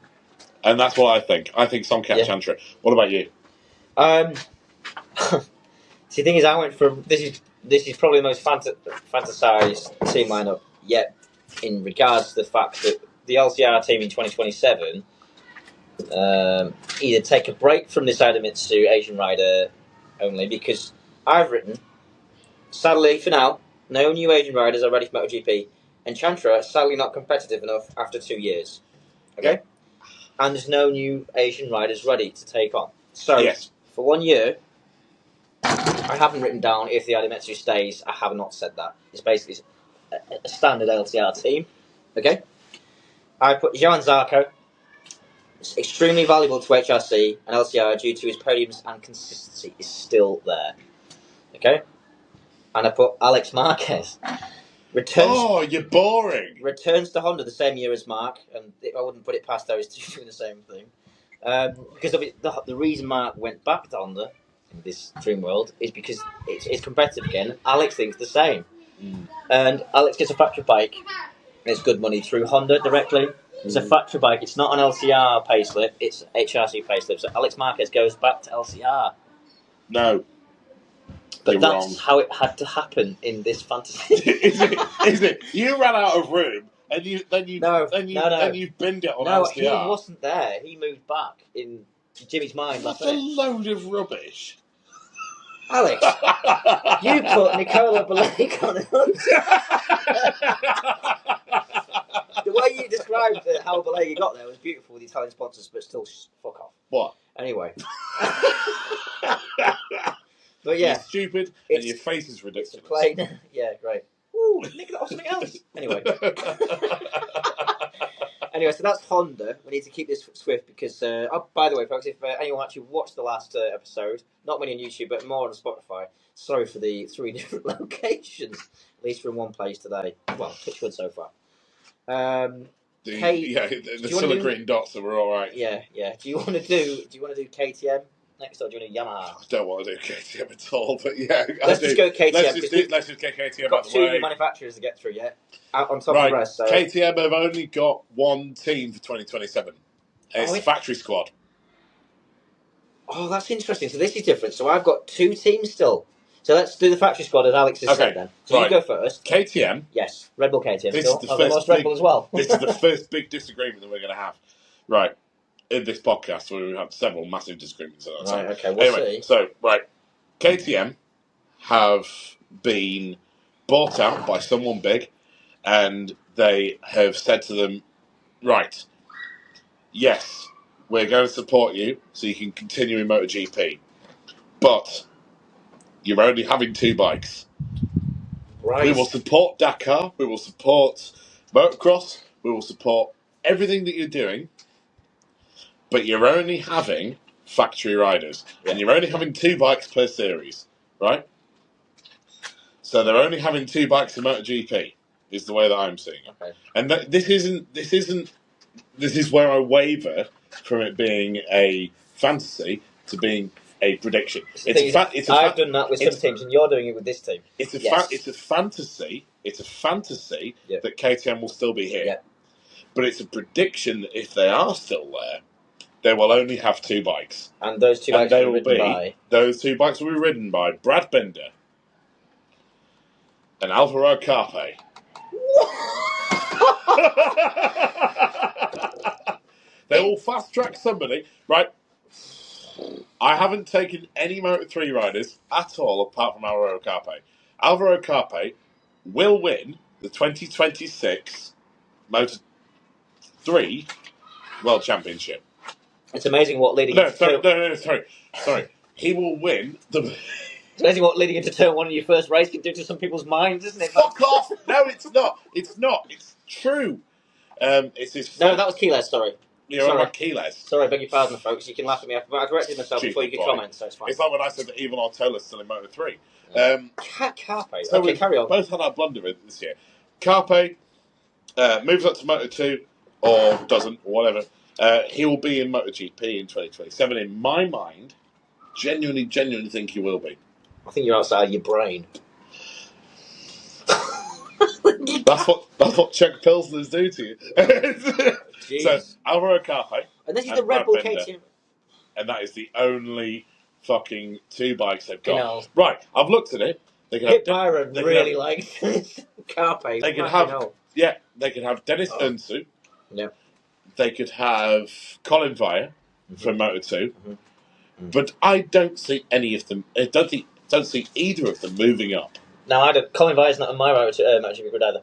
And that's what I think. I think Somkat Chantra. What about you? See, the thing is, I went from... This is probably the most fantasized team lineup yet in regards to the fact that the LCR team in 2027... either take a break from this Idemitsu Asian rider only, because I've written, sadly for now, no new Asian riders are ready for MotoGP, and Chantra sadly not competitive enough after 2 years. Okay? Yep. And there's no new Asian riders ready to take on. So, for 1 year, I haven't written down if the Idemitsu stays. I have not said that. It's basically a standard LCR team. Okay? I put Johan Zarco. It's extremely valuable to HRC and LCR due to his podiums and consistency is still there. Okay? And I put Alex Marquez. Oh, you're boring. Returns to Honda the same year as Mark, and I wouldn't put it past those two doing the same thing. Because of it, the reason Mark went back to Honda in this dream world is because it's competitive again. Alex thinks the same. And Alex gets a factory bike, and it's good money through Honda directly. It's a factory bike. It's not an LCR payslip. It's HRC payslip. So Alex Marquez goes back to LCR. No. But that's wrong. How it had to happen in this fantasy. Is it? You ran out of room, and you've binned it on LCR. He wasn't there. He moved back in Jimmy's mind. That's a load of rubbish. Alex, you put Nicola Balek on it. The way you described how Balegi got there was beautiful with the Italian sponsors, but still, fuck off. What? Anyway. But yeah. You're stupid, and your face is ridiculous. It's a plain... Yeah, great. Ooh, Nick, that was something else. Anyway. Anyway, so that's Honda. We need to keep this swift because... by the way, folks, if anyone actually watched the last episode, not many on YouTube, but more on Spotify, sorry for the 3 different locations. At least we're in one place today. Well, touch wood so far. The silver green dots are all right. Yeah. Do you want to do KTM next, or do you want to Yamaha? I don't want to do KTM at all, but yeah, let's just go KTM. Let's just get KTM. We've got 2 new manufacturers to get through yet. On top of the rest. So. KTM have only got 1 team for 2027. It's the factory squad. Oh, that's interesting. So this is different. So I've got 2 teams still. So let's do the factory squad as Alex has said then. So you go first. KTM. Yes, Red Bull KTM. This is the first Red Bull as well. This is the first big disagreement that we're going to have. Right. In this podcast, where we have several massive disagreements at that time. Right, okay, we'll see. So, KTM have been bought out by someone big, and they have said to them, right, yes, we're going to support you so you can continue in MotoGP, but you're only having 2 bikes. Right. We will support Dakar, we will support motocross, we will support everything that you're doing, but you're only having factory riders, and you're only having 2 bikes per series, right? So they're only having 2 bikes in MotoGP, is the way that I'm seeing it. Okay. And this is where I waver from it being a fantasy to being a prediction. I've done that with some teams, and you're doing it with this team. It's a fantasy. It's a fantasy that KTM will still be here. Yep. But it's a prediction that if they are still there, they will only have 2 bikes. And those 2 bikes those 2 bikes will be ridden by Brad Binder and Alvaro Carpe. They will fast track somebody, right? I haven't taken any Moto3 riders at all apart from Alvaro Carpe. Alvaro Carpe will win the 2026 Moto3 World Championship. It's amazing what leading into sorry. He will win the... It's amazing what leading into turn 1 in your first race can do to some people's minds, isn't it? Fuck off! No, it's not. It's not. It's true. It's his... No, that was Keyless, sorry. You're on about Keyless. Sorry, beg your pardon, folks. You can laugh at me. I corrected myself before you could comment, so it's fine. It's like when I said that even Ortola's still in Moto3. Carpe. So okay, carry on. Both had our blunder this year. Carpe moves up to Moto2, or doesn't, or whatever. He will be in MotoGP in 2027. In my mind, genuinely think he will be. I think you're outside your brain. That's what Czech Pilsners do to you. So Alvaro Carpe, and this is the Red Bull KTM, and that is the only fucking 2 bikes they've got. You know, right, I've looked at it. They can Pit Byron really likes Carpe. They could have they could have Dennis Unsu. Yeah. They could have Colin Vire from Moto2, but I don't see any of them. I don't see either of them moving up. No, Colin Vire's not on my MotoGP grid either.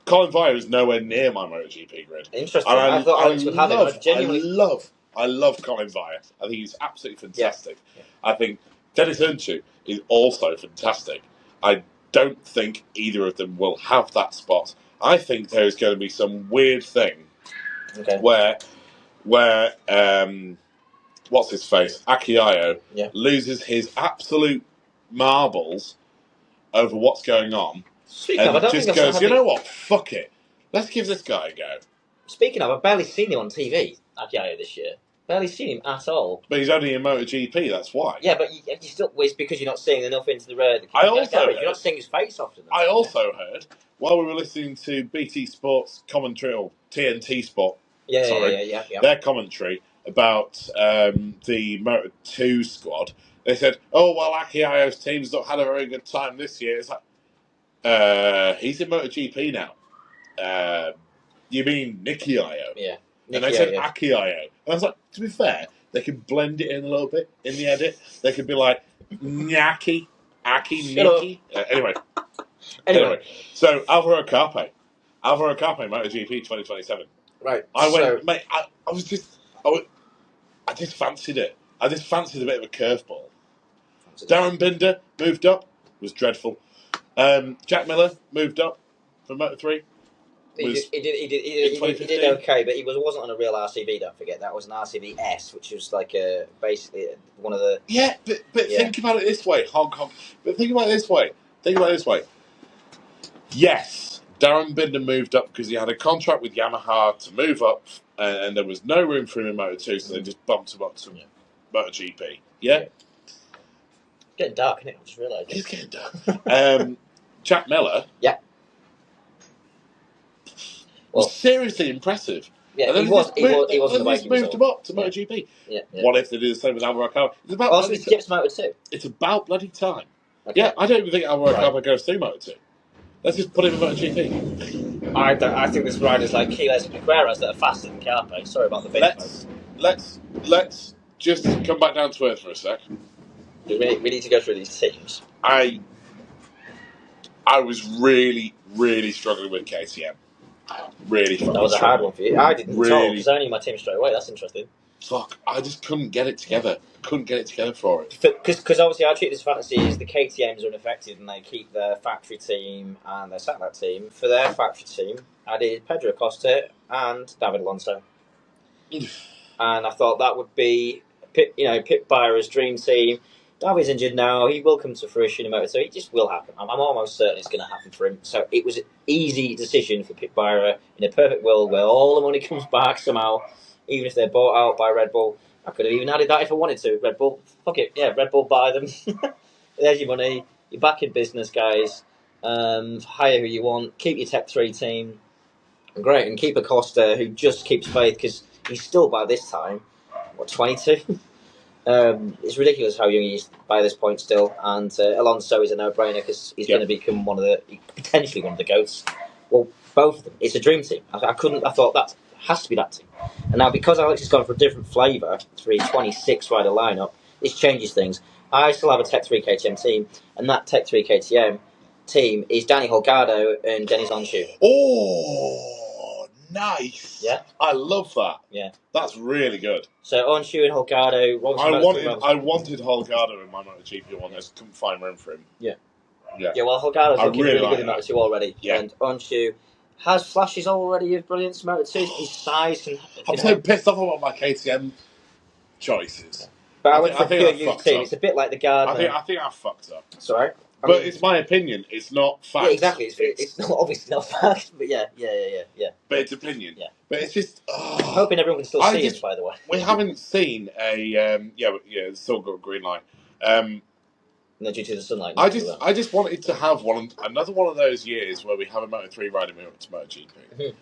Colin Vire is nowhere near my MotoGP grid. Interesting. I thought Alex would have it. I love Colin Vire. I think he's absolutely fantastic. Yeah. I think Dennis Unchu is also fantastic. I don't think either of them will have that spot. I think there is going to be some weird thing where what's his face? Akiayo loses his absolute marbles over what's going on. Speaking of, I don't just think goes, you know what? Fuck it. Let's give this guy a go. Speaking of, I've barely seen him on TV, Akiayo, this year. Barely seen him at all. But he's only in MotoGP, that's why. Yeah, but you still, it's because you're not seeing enough into the garage. You're not seeing his face often. I also heard, while we were listening to BT Sports commentary, or TNT Sport, their commentary about the Moto2 squad, they said, Akiayo's team's not had a very good time this year. It's like, he's in MotoGP now. You mean Nicky Io? Yeah. And they said Aki Io. And I was like, to be fair, they could blend it in a little bit in the edit. They could be like, Nyaki, Aki, Nicky. Anyway. So, Alvaro Carpe, MotoGP 2027. Right. Mate, I just fancied it. I just fancied a bit of a curveball. Darren Binder moved up, was dreadful. Jack Miller moved up from Moto3. He did okay, but he wasn't on a real RCV. Don't forget that was an RCV S, which was like basically one of the. Yeah, but think about it this way, Hong Kong. But think about it this way. Yes, Darren Binder moved up because he had a contract with Yamaha to move up, and there was no room for him in Moto2, so they just bumped him up to MotoGP. Yeah. Getting dark, isn't it? I just realised. It's getting dark. Jack Miller. Yeah. Was seriously impressive. Yeah, he wasn't moved him up to MotoGP. Yeah. What if they do the same with Alvaro Carpe? It's about Moto2. It's about bloody time. Okay. Yeah, I don't even think Alvaro Carpe goes through Moto2. Let's just put him in MotoGP. I think there's riders like Keyless and Piqueras that are faster than Carpe. Sorry about the big. Let's just come back down to earth for a sec. We need to go through these teams. I was really struggling with KTM. Really fucking That was a hard one for you. I didn't really, because I knew my team straight away. That's interesting. Fuck, I just couldn't get it together. For it. Because obviously I treat this fantasy as the KTMs are unaffected and they keep their factory team and their satellite team. For their factory team, I did Pedro Acosta and David Alonso. And I thought that would be Pit Byra's dream team. David's injured now. He will come to fruition in Moto2. It just will happen. I'm almost certain it's going to happen for him. So it was an easy decision for Pit Byra in a perfect world where all the money comes back somehow, even if they're bought out by Red Bull. I could have even added that if I wanted to. Red Bull, fuck it. Yeah, Red Bull, buy them. There's your money. You're back in business, guys. Hire who you want. Keep your Tech 3 team. Great. And keep Acosta, who just keeps faith because he's still, by this time, 22? It's ridiculous how young he is by this point still, and Alonso is a no-brainer because he's going to become potentially one of the GOATs. Well, both of them. It's a dream team. I thought that has to be that team. And now because Alex has gone for a different flavour, 326 rider lineup, this changes things. I still have a Tech 3 KTM team, and that Tech 3 KTM team is Danny Holgado and Dennis Onshu. Oh, nice. Yeah. I love that. Yeah. That's really good. So Onshu and Holgado. I wanted Holgado in my MotoGP one. I just couldn't find room for him. Yeah. Yeah. Yeah, well, Holgado's looking really like good in Moto2 already. Yeah. And Onshu has flashes already of brilliance in Moto2. His size can... I'm so pissed off about my KTM choices. Yeah. But I went for a pure youth team. It's a bit like the Gardner. I think I fucked up. Sorry? But it's my opinion. It's not fact. Yeah, exactly. It's not obviously not fact, but yeah. But it's opinion. Yeah. But it's just... I'm hoping everyone can still see it, by the way. We haven't seen a... it's still got a green light. No, due to the sunlight. I just wanted to have another one of those years where we have a Moto3 rider move up to MotoGP. Mm-hmm.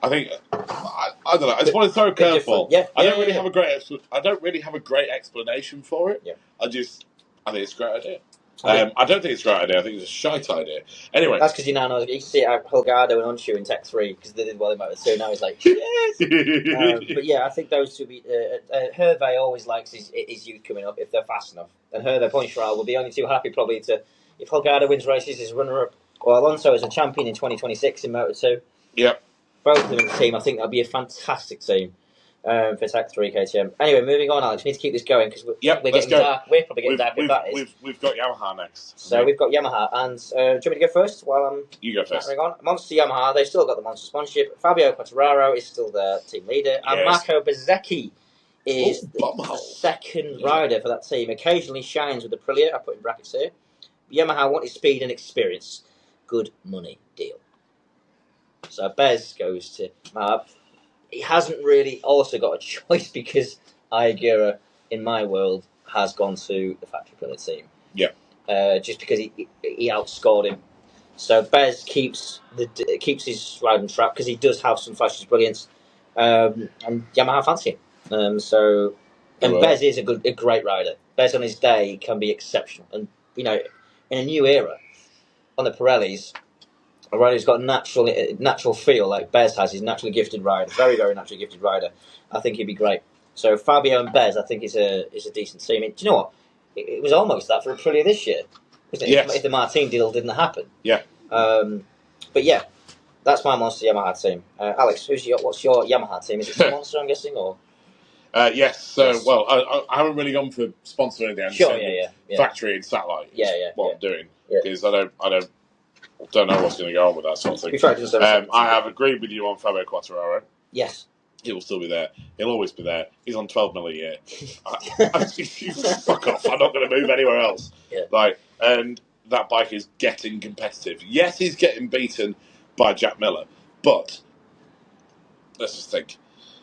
I think I don't know. I just want to throw a curveball. Yeah, I don't really have a great. I don't really have a great explanation for it. Yeah. I think it's a great idea. I don't think it's a great idea. I think it's a shite idea. Anyway, that's because you now know you can see Holgado and Onshu in Tech 3 because they did well in Moto2. Now he's like, yes. But yeah, I think those two be. Hervé always likes his youth coming up if they're fast enough, and Hervé Poncharal will be only too happy probably if Holgado wins races as runner-up or Alonso as a champion in 2026 in Moto2. Yep. Both of them in the team, I think that'll be a fantastic team for Tech 3 KTM. Anyway, moving on, Alex. We need to keep this going because we're getting dark. We're probably getting dark if that is. We've got Yamaha next. So we've got Yamaha. And do you want me to go first while I'm... You go first. On? Monster Yamaha, they've still got the Monster sponsorship. Fabio Quartararo is still their team leader. Yes. And Marco Bezzecchi is the second rider for that team. Occasionally shines with the Aprilia, I put in brackets here. Yamaha wanted speed and experience. Good money deal. So Bez goes to Marv. He hasn't really also got a choice because Ayagura, in my world, has gone to the factory Aprilia team. Yeah. Just because he outscored him. So Bez keeps his riding track because he does have some flashes of brilliance. And Yamaha fancy him. Bez is a great rider. Bez on his day can be exceptional. And in a new era, on the Pirellis, a rider who's got a natural feel like Bez has. He's a naturally gifted rider, very, very naturally gifted rider. I think he'd be great. So Fabio and Bez, I think is a decent team. Do you know what? It was almost that for Aprilia this year, wasn't it? Yes. If the Martin deal didn't happen. Yeah. But yeah, that's my Monster Yamaha team. Alex, what's your Yamaha team? Is it Monster? I'm guessing, or? Yes. So yes. Well, I haven't really gone for sponsoring the sure. Factory and satellite. I'm doing because I don't know what's going to go on with that sort of thing. I have agreed with you on Fabio Quartararo. Yes. He will still be there. He'll always be there. He's on 12 mil a year. Fuck off. I'm not going to move anywhere else. Yeah. And that bike is getting competitive. Yes, he's getting beaten by Jack Miller, but let's just think.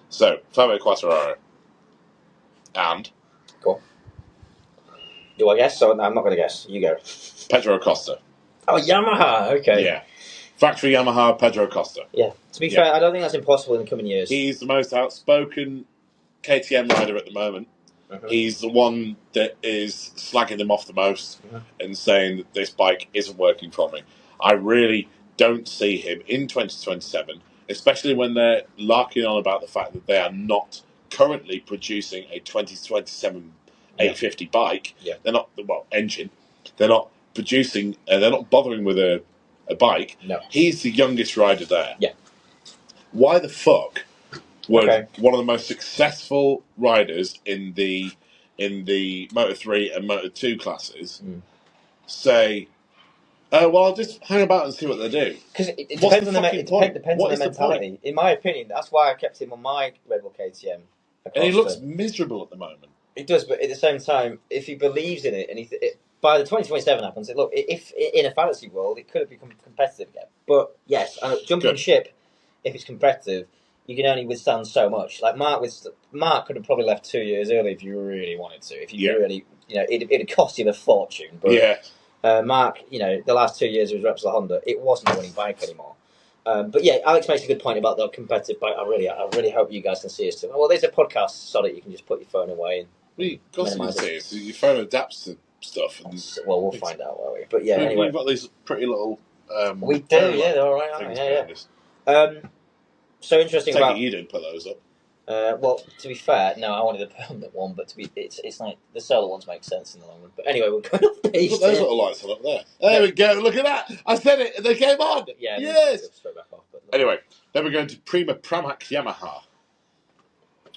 So, Fabio Quartararo. And? Cool. Do I guess? No, I'm not going to guess. You go. Pedro Acosta. Oh, Yamaha, okay. Yeah. Factory Yamaha, Pedro Acosta. Yeah. To be fair, I don't think that's impossible in the coming years. He's the most outspoken KTM rider at the moment. Mm-hmm. He's the one that is slagging them off the most and saying that this bike isn't working for me. I really don't see him in 2027, especially when they're larking on about the fact that they are not currently producing a 2027 850 bike. Yeah. They're not, engine. They're not producing, they're not bothering with a bike. No. He's the youngest rider there. Yeah. Why the fuck would one of the most successful riders in the Moto3 and Moto2 classes say, I'll just hang about and see what they do? Because it depends on the mentality. In my opinion, that's why I kept him on my Red Bull KTM. And he looks miserable at the moment. He does, but at the same time, if he believes in it, and by the 2027 happens, look, if in a fantasy world, it could have become competitive again. But yes, jumping ship, if it's competitive, you can only withstand so much. Like Mark could have probably left 2 years early if you really wanted to. If you really, it'd cost him a fortune. But Mark, the last 2 years of his Repsol Honda, it wasn't a winning bike anymore. But yeah, Alex makes a good point about the competitive bike. I really hope you guys can see us too. Well, there's a podcast so that you can just put your phone away and minimize it. Your phone adapts to stuff. We'll find out, won't we? But yeah, anyway, we've got these pretty little. We do, they're all right, aren't they? Yeah. So interesting about... You didn't put those up. Well, to be fair, no, I wanted a permanent one, but it's like the solar ones make sense in the long run. But anyway, we're going off page. Look, those little lights are up there. There we go. Look at that. I said it. They came on. Yeah. Yes. Straight back off. But anyway, then we're going to Prima Pramac Yamaha.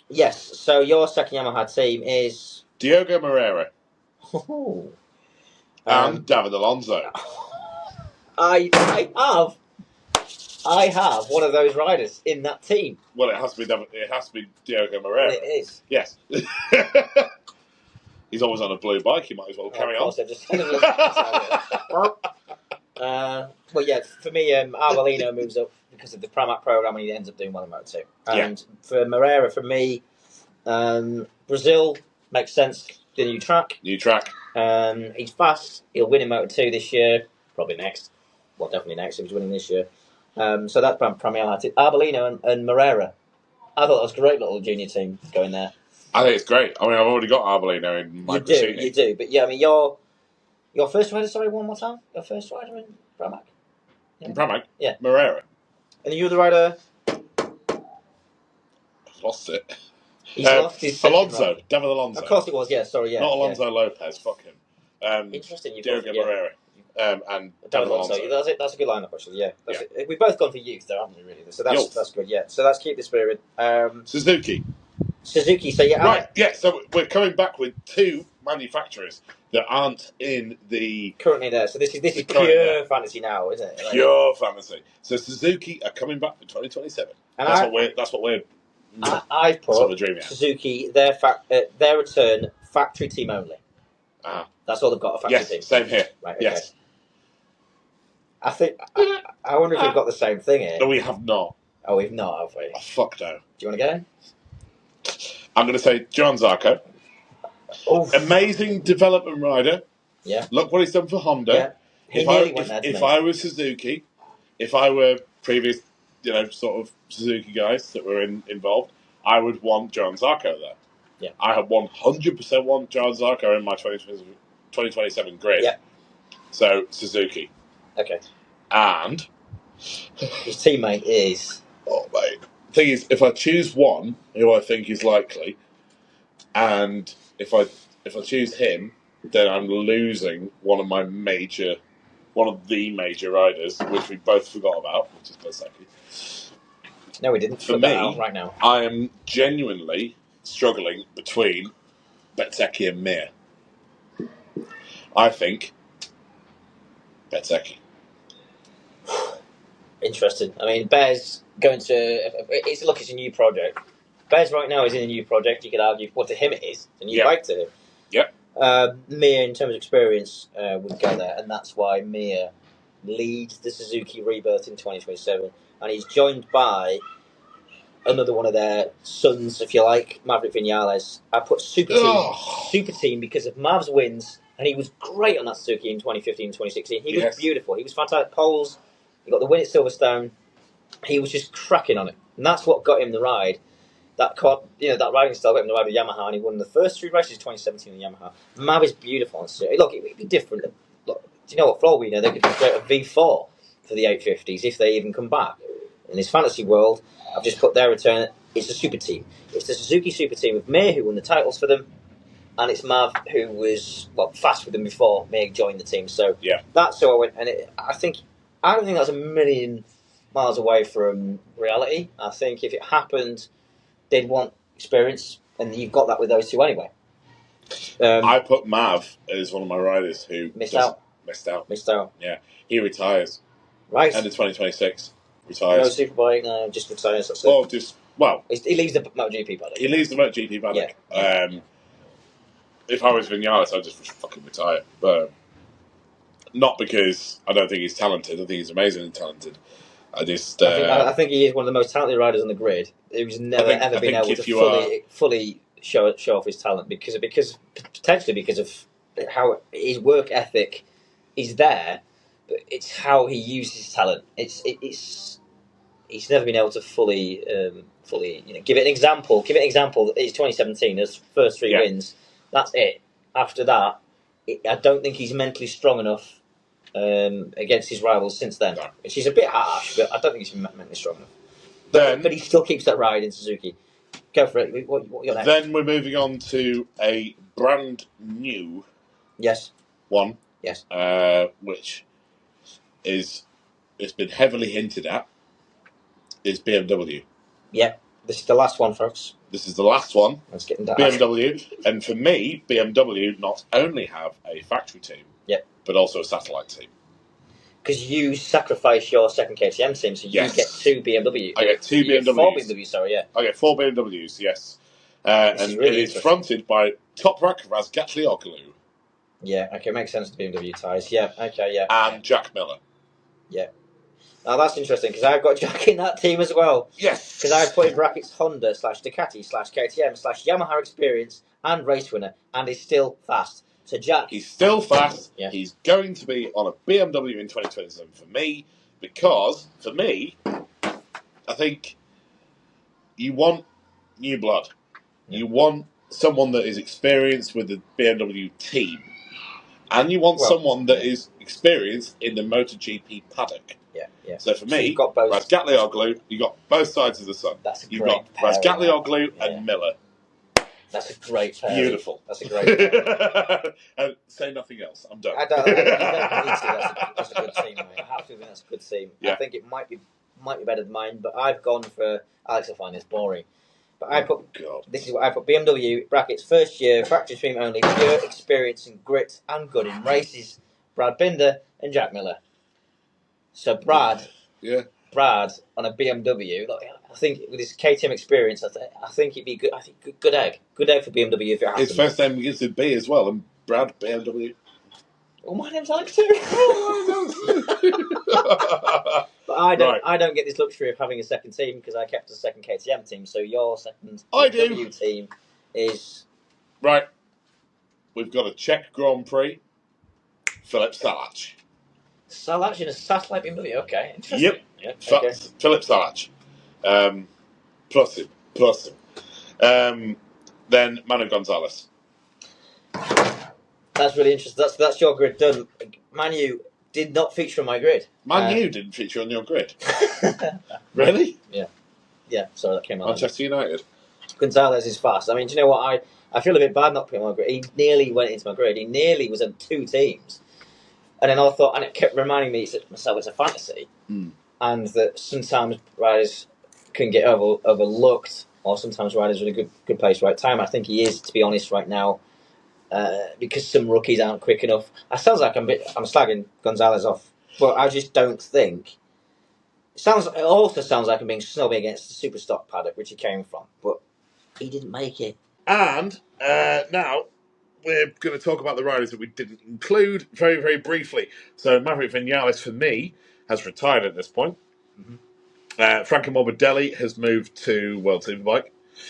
Yes. So your second Yamaha team is Diogo Moreira. And David Alonso. I have one of those riders in that team. Well, it has to be Diogo Moreira. It is. Yes. He's always on a blue bike. He might as well carry on. Well, yeah, for me, Arbolino moves up because of the Pramac program, and he ends up doing well in Moto2. And for Moreira, for me, Brazil makes sense. The new track. He's fast. He'll win in Moto2 this year. Probably next. Well, definitely next if he's winning this year. So that's primarily Arbolino and Moreira. I thought that was a great little junior team going there. I think it's great. I mean, I've already got Arbolino in my You do. But yeah, I mean, your first rider, sorry, one more time? Your first rider in Pramac? Yeah. In Pramac? Yeah. Moreira. And you were the rider? I've lost it. He's lost his Alonso. David Alonso. Of course it was, yeah, sorry, yeah. Not Alonso Lopez, fuck him. Interesting. Diogo Moreira. And David Alonso. That's a good lineup, actually, yeah. We've both gone for youth there, haven't we, really? So that's good, yeah. So let's keep the spirit. Suzuki, so yeah. Right, yeah, so we're coming back with two manufacturers that aren't in the... Currently there. So this is pure fantasy now, isn't it? Pure fantasy. So Suzuki are coming back for 2027. And that's what we're... I put sort of dreaming Suzuki, their return, factory team only. That's all they've got, a factory team. Yes, same here. Right, okay. Yes. I wonder if we've got the same thing here. No, we have not. Oh, we've not, have we? Oh, fuck no. Do you want to go? I'm going to say John Zarco. Oof. Amazing development rider. Yeah. Look what he's done for Honda. Yeah. If I were Suzuki, if I were previous, sort of Suzuki guys that were involved, I would want John Zarco there. Yeah. I have 100% want John Zarco in my 2027 grid. Yeah. So, Suzuki. Okay. And his teammate is... Oh, mate. The thing is, if I choose one who I think is likely, and if I choose him, then I'm losing one of the major riders, which we both forgot about, which is Bezzecchi. No, we didn't. For me, right now, I am genuinely struggling between Bezzecchi and Mir. I think Bezzecchi. Interesting. I mean, Bez going to... It's a new project. Bez right now is in a new project. You could argue, well, to him it is. It's a new bike to him. Yep. Mir, in terms of experience, would go there, and that's why Mir leads the Suzuki Rebirth in 2027, and he's joined by another one of their sons, if you like, Maverick Vinales. I put Super Team because of Mav's wins, and he was great on that Suzuki in 2015 and 2016. He was beautiful. He was fantastic. Poles. He got the win at Silverstone. He was just cracking on it, and that's what got him the ride. That riding style got him the ride with Yamaha, and he won the first 3 races of 2017 with Yamaha. Mav is beautiful on Suzuki. Look, it would be different. Look, do you know what? For all we know, they could create a V4 for the 850s if they even come back. In this fantasy world, I've just put their return. It's a super team. It's the Suzuki super team with Mir, who won the titles for them, and it's Mav, who was fast with them before Mir joined the team. So that's who I went. And I don't think that's a million miles away from reality. I think if it happened, they'd want experience, and you've got that with those two anyway. I put Mav as one of my riders who missed out. Yeah, he retires. Right. End of 2026. Retires. No Superbike, no, just retires. That's it. He leaves the MotoGP paddock. He leaves the MotoGP paddock. Yeah. If I was Vinales, I'd just fucking retire. But not because I don't think he's talented. I think he's amazingly talented. I think he is one of the most talented riders on the grid. He's never ever been able to fully show off his talent because potentially because of how his work ethic is there, but it's how he uses his talent. He's never been able to fully give it an example. Give it an example. It's 2017. His first 3 wins. That's it. After that, I don't think he's mentally strong enough against his rivals since then. No. Which is a bit harsh, but I don't think he's mentally strong enough. But he still keeps that ride in Suzuki. Go for it. What your next? Then we're moving on to a brand new one. Yes. Which it's been heavily hinted at, is BMW. Yeah. This is the last one, folks. This is the last one. It's getting dark. BMW. And for me, BMW not only have a factory team, but also a satellite team. Because you sacrifice your second KTM team, so you get 2 BMW. I get 2 BMWs. 4 BMWs, sorry, yeah. I get 4 BMWs, yes. And it is fronted by Toprak Razgatlioglu. Yeah, okay, makes sense, the BMW ties. Yeah, okay, yeah. And Jack Miller. Yeah. Now that's interesting, because I've got Jack in that team as well. Yes! Because I've put in brackets Honda /Ducati /KTM /Yamaha Experience and Race Winner, and he's still fast. So Jack... He's still fast. Yeah. He's going to be on a BMW in 2027 for me, because, for me, I think you want new blood. Yeah. You want someone that is experienced with the BMW team. And you want someone that is experienced in the MotoGP paddock. Yeah, yeah. So for me, Razgatlioglu, you've got both sides of the sun. That's a You've great got Razgatlioglu and Miller. That's a great pair. Beautiful. That's a great pair. And say nothing else. I'm done. I don't need to. That's a good team, mate. I have to think that's a good team. Yeah. I think it might be better than mine, but I've gone for Alex will find this boring. But I put this is what I put: BMW brackets first year factory team only, pure experience and grit and good in races. Brad Binder and Jack Miller. So Brad on a BMW. Look, I think with his KTM experience, I think it'd be good. I think good egg for BMW if it happens. His first name begins with B as well, and Brad BMW. Well, my name's Alex too. But I don't get this luxury of having a second team because I kept a second KTM team. So your second BMW team is right. We've got a Czech Grand Prix. Philip Salac. Salac in a satellite BMW. Okay, interesting. Yep. Okay. Philip Salac. Plus him. Then Manu Gonzalez. That's really interesting. That's your grid done. Manu did not feature on my grid. Manu didn't feature on your grid. Really? Yeah. Sorry, that came out. Manchester United. Gonzalez is fast. I mean, do you know what? I feel a bit bad not putting him on my grid. He nearly went into my grid. He nearly was on 2 teams. And then I thought, and it kept reminding me myself it's a fantasy, and that sometimes riders can get overlooked, or sometimes riders are in a good place, right time. I think he is, to be honest, right now, because some rookies aren't quick enough. It sounds like I'm slagging Gonzalez off, but I just don't think. It also sounds like I'm being snobby against the super stock paddock, which he came from, but he didn't make it. And now we're going to talk about the riders that we didn't include very, very briefly. So Maverick Vinales, for me, has retired at this point. Mm-hmm. Franco Morbidelli has moved to World Superbike.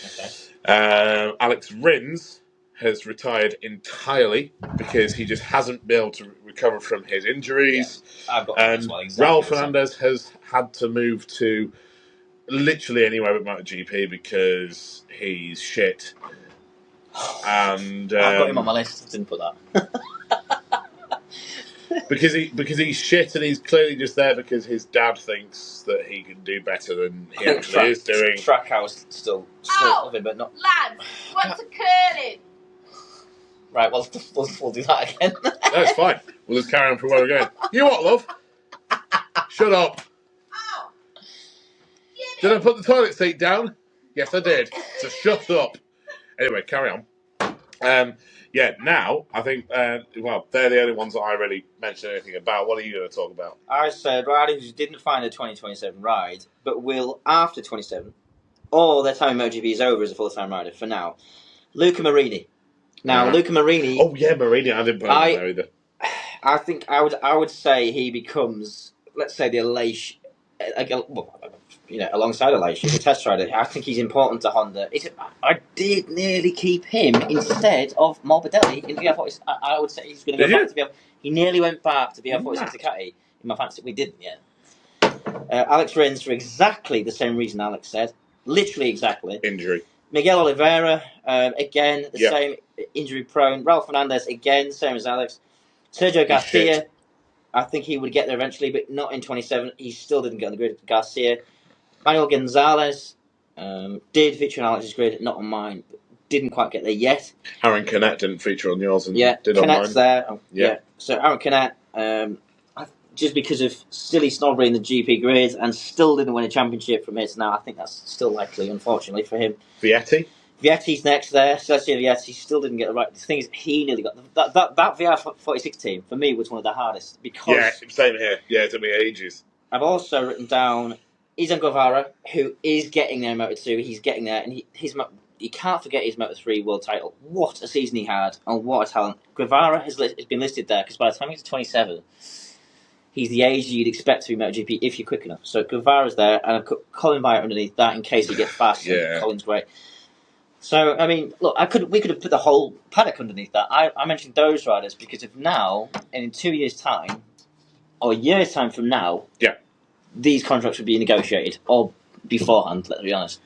Okay. Alex Rins has retired entirely because he just hasn't been able to recover from his injuries. Yeah, I've got and well, exactly Raul Fernandez has had to move to literally anywhere but MotoGP because he's shit. And I've got him on my list. I didn't put that because he's shit, and he's clearly just there because his dad thinks that he can do better than he actually is doing. Trackhouse still love him, but not lads. What's occurring? Right, well, we'll do that again. No, it's fine. We'll just carry on from where we're going. You what, love? Shut up. Oh. Did I put the toilet seat down? Yes, I did. So shut up. Anyway, carry on. Now, I think, they're the only ones that I really mentioned anything about. What are you going to talk about? I said riders who didn't find a 2027 ride, but will after 27, or their time in MotoGP is over as a full-time rider for now. Luca Marini. Now, Luca Marini... Oh, yeah, Marini. I didn't put him there either. I think I would say he becomes, let's say, the Aleix... alongside Aleix, he's a test rider. I think he's important to Honda. I did nearly keep him instead of Morbidelli in VR46. I would say he's going to go back to VR. He nearly went back to VR46 Ducati in my fantasy. We didn't yet. Alex Rins for exactly the same reason Alex said. Literally exactly. Injury. Miguel Oliveira, again, the same injury prone. Raul Fernandez, again, same as Alex. Sergio Garcia, I think he would get there eventually, but not in 27. He still didn't get on the grid. Garcia. Manuel Gonzalez, Did feature on Alex's grid, not on mine. Didn't quite get there yet. Aaron Canet didn't feature on yours and did Canet's on mine. there. Yeah. So Aaron Canet, just because of silly snobbery in the GP grid, and still didn't win a championship from here to now. I think that's still likely, unfortunately, for him. Vietti's next there. Sergio Vietti still didn't get the right. The thing is, he nearly got that VR46 team for me was one of the hardest because same here. Yeah, it took me ages. I've also written down Izan Guevara, who is getting there in Moto2. He's getting there, and you can't forget his Moto3 world title. What a season he had, and what a talent. Guevara has been listed there because by the time he's 27, he's the age you'd expect to be MotoGP if you're quick enough. So Guevara's there, and I've put Colin Byert underneath that in case he gets fast. Colin's great. So, I mean, look, we could have put the whole paddock underneath that. I mentioned those riders because of now, and in 2 years' time, or a year's time from now, these contracts would be negotiated, or beforehand, let's be honest.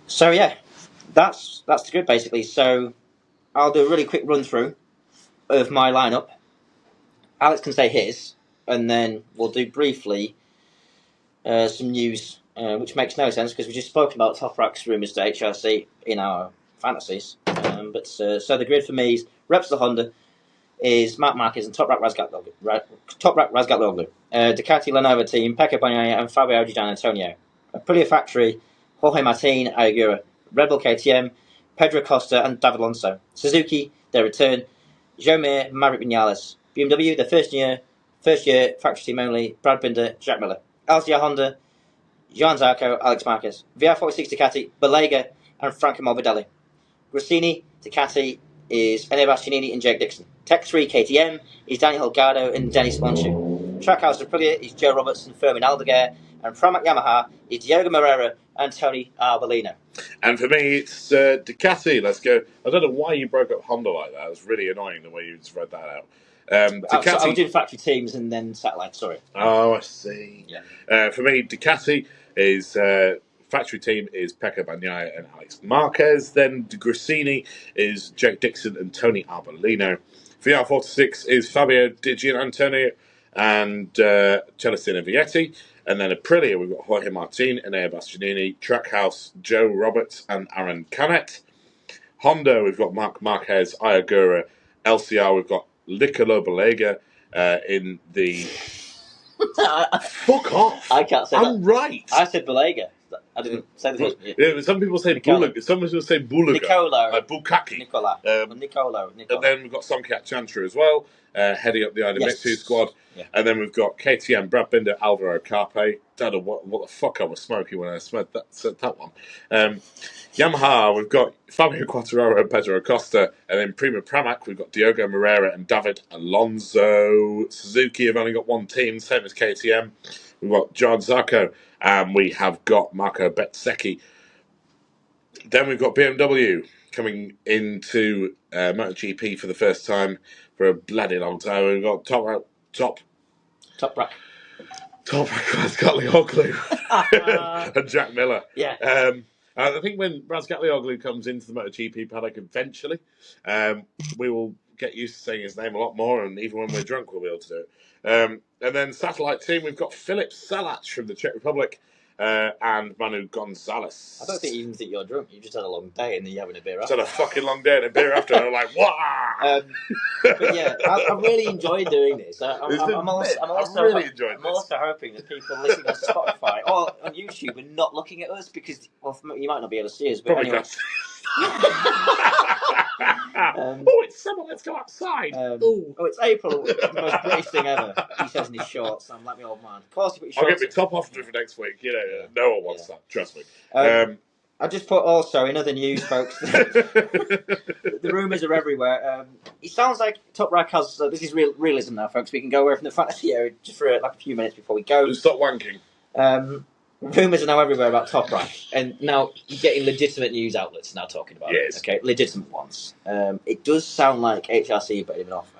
So, yeah, that's the grid, basically. So, I'll do a really quick run-through of my lineup. Alex can say his, and then we'll do briefly some news, which makes no sense because we just spoken about Toprak's rumours to HRC in our fantasies. So the grid for me is Repsol Honda is Marc Marquez and Toprak Razgatlioglu. Ducati Lenovo team, Pecco Bagnaia and Fabio Di Gianantonio. Aprilia Factory, Jorge Martin, Ayagura. Red Bull KTM, Pedro Costa and David Alonso. Suzuki, their return, Jomir, Maverick Vinales. BMW, their first year, factory team only, Brad Binder, Jack Miller. LCR Honda, Johan Zarco, Alex Marquez. VR46 Ducati, Balega and Franco Morbidelli. Grassini, Ducati is Enea Bastianini and Jake Dixon. Tech 3 KTM is Daniel Holgado and Dennis Onshu. Trackhouse Aprilia is Joe Roberts and Fermin Aldeguer. And Pramac Yamaha is Diogo Moreira and Tony Arbolino. And for me, it's Ducati. Let's go. I don't know why you broke up Honda like that. It was really annoying the way you just read that out. Ducati. I was doing factory teams and then satellite, sorry. Oh, I see. Yeah. For me, Ducati is factory team is Pecco Bagnaia and Alex Marquez. Then Grassini is Jake Dixon and Tony Arbolino. VR46 is Fabio Di Gianantonio and Celestino Vietti. And then Aprilia, we've got Jorge Martin, Enea Bastianini, Trackhouse, Joe Roberts and Aaron Canet. Honda, we've got Marc Marquez, Ayagura. LCR, we've got Nicolo Balega in the... Fuck off! I can't say I'm right! I said Balega. I didn't say the yeah, some people say Bulaga. Some people say Bulaga. Nicolo. Bukaki. Nicolo. And then we've got Somkat Chantra as well, heading up the Idemitsu squad. Yeah. And then we've got KTM, Brad Binder, Alvaro Carpe. Don't know what the fuck I was smoking when I said that one. Yamaha, we've got Fabio Quartararo and Pedro Acosta. And then Prima Pramac, we've got Diogo Moreira and David Alonso. Suzuki have only got one team, same as KTM. We've got John Zarco. And we have got Marco Bezzecchi. Then we've got BMW coming into MotoGP for the first time for a bloody long time. We've got Toprak Razgatlioglu and Jack Miller. Yeah. I think when Razgatlioglu comes into the MotoGP paddock eventually, we will get used to saying his name a lot more, and even when we're drunk, we'll be able to do it. And then satellite team, we've got Filip Salac from the Czech Republic and Manu Gonzalez. I don't even think you're drunk. You just had a long day and then you're having a beer after. Just had a fucking long day and a beer after, and I'm like, what? But yeah, I really enjoyed doing this. I'm really enjoyed this. I'm also hoping that people listening on Spotify or on YouTube are not looking at us because, well, you might not be able to see us, but probably anyway. It's summer, let's go outside. It's April, the most British thing ever. He says in his shorts, I'm like my old man. Of course, you put your shorts. I'll get my top off for next week. You know, no one wants that. Trust me. I just put also in other news, folks. The rumours are everywhere. It sounds like Toprak has. This is realism now, folks. We can go away from the fantasy area just for like a few minutes before we go. Stop wanking. Rumours are now everywhere about Toprak, and now you're getting legitimate news outlets now talking about it. Okay, legitimate ones. It does sound like HRC put him an offer,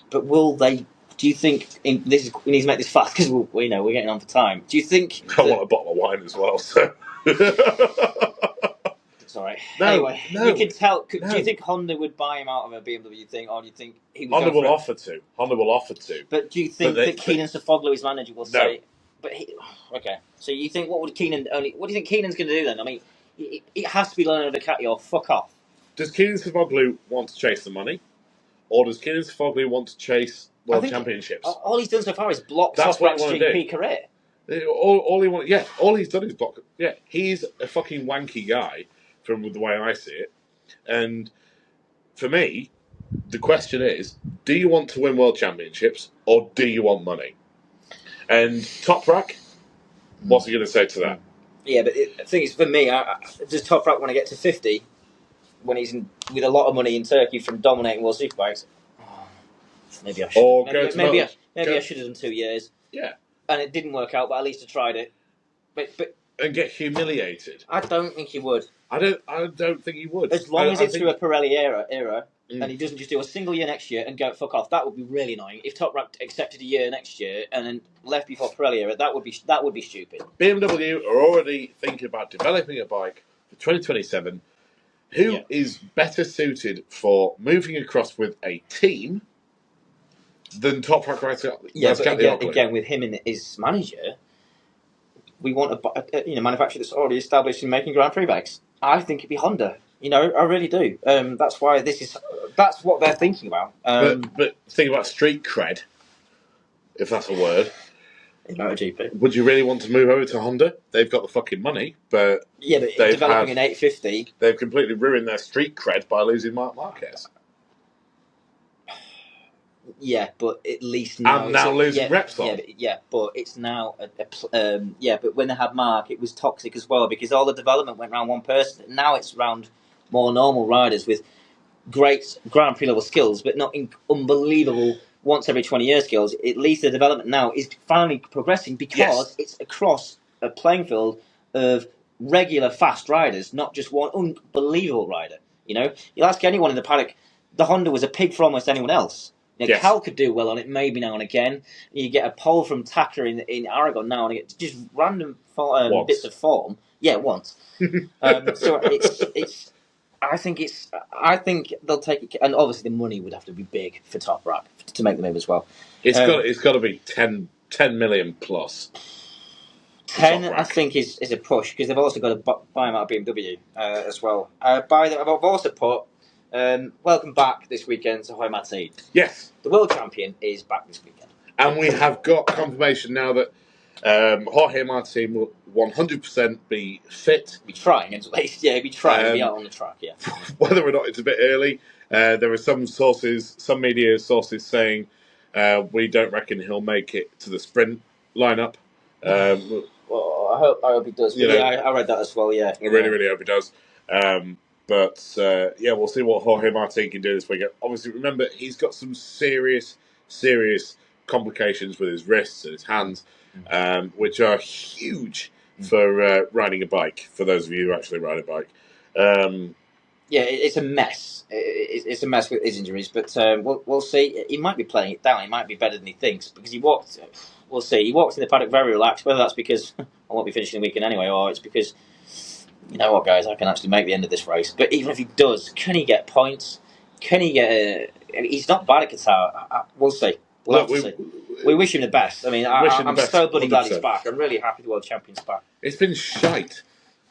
but will they? Do you think we need to make this fast because we know we're getting on for time? Do you think I want a bottle of wine as well? So it's all right. Anyway, you can tell. Do you think Honda would buy him out of a BMW thing, or do you think he would? Honda will offer to. But do you think that Keenan Sofoglu, his manager, will say? But okay. So you think what do you think Keenan's going to do then? I mean, it has to be Leonardo DiCaprio or fuck off. Does Keenan Sofoglu want to chase the money, or does Keenan Sofoglu want to chase world championships? All he's done so far is block That's Toprak's GP career. All he's done is block. Yeah, he's a fucking wanky guy from the way I see it. And for me, the question is: do you want to win world championships, or do you want money? And Toprak, what's he going to say to that? Yeah, but the thing is, for me, does Toprak want to get to 50 when he's with a lot of money in Turkey from dominating World Superbikes? Oh, maybe I should. Or maybe I should have done 2 years. Yeah, and it didn't work out, but at least I tried it. But and get humiliated. I don't think he would. I don't think he would. As long as it's through a Pirelli era. And he doesn't just do a single year next year and go fuck off. That would be really annoying. If Toprak accepted a year next year and then left before Pirelli era, that would be stupid. BMW are already thinking about developing a bike for 2027. Who is better suited for moving across with a team than Toprak? Yeah, but again, with him and his manager, we want a manufacturer that's already established in making Grand Prix bikes. I think it'd be Honda. I really do. That's why that's what they're thinking about. But think about street cred, if that's a word. In MotoGP. Would you really want to move over to Honda? They've got the fucking money, but developing an 850. They've completely ruined their street cred by losing Marc Marquez. Yeah, but at least now... And now losing Repsol. But it's now... but when they had Mark, it was toxic as well, because all the development went around one person. Now it's around more normal riders with great Grand Prix level skills, but not unbelievable once every 20 year skills. At least the development now is finally progressing because it's across a playing field of regular fast riders, not just one unbelievable rider. You'll ask anyone in the paddock, the Honda was a pig for almost anyone else. Cal could do well on it, maybe now and again. You get a pole from Tucker in Aragon now and again. Just random bits of form. Yeah, once. So it's. I think they'll take it, and obviously the money would have to be big for Toprak to make the move as well. It's got to be 10 million plus. 10, I think, is a push because they've also got to buy him out of BMW as well. I've also put welcome back this weekend to Jorge Martin. Yes, the world champion is back this weekend, and we have got confirmation now that Jorge Martin will 100% be fit. Be trying at least, yeah. Be trying to be out on the track, yeah. Whether or not it's a bit early, there are some media sources saying we don't reckon he'll make it to the sprint lineup. Well, I hope he does. I read that as well. Yeah, I really hope he does. But we'll see what Jorge Martin can do this weekend. Obviously, remember he's got some serious complications with his wrists and his hands, which are huge for riding a bike. For those of you who actually ride a bike, it's a mess. It's a mess with his injuries, but we'll see. He might be playing it down. He might be better than he thinks because he walked. We'll see. He walks in the paddock very relaxed. Whether that's because I won't be finishing the weekend anyway, or it's because you know what, guys, I can actually make the end of this race. But even if he does, can he get points? Can he get? He's not bad at Qatar. We'll see. We'll have to see. We wish him the best. I mean, I'm so bloody glad he's back. I'm really happy the world champion's back. It's been shite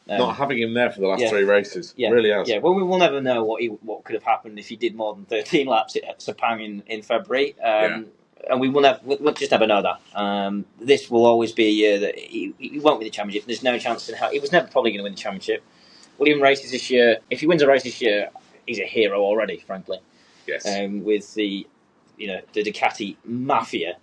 not having him there for the last 3 races. Yeah, really has. Yeah, well, we will never know what could have happened if he did more than 13 laps at Sepang in February. And we'll just never know that. This will always be a year that he won't win the championship. There's no chance in hell. He was never probably going to win the championship. Will he win races this year? If he wins a race this year, he's a hero already, frankly. Yes. With the Ducati mafia.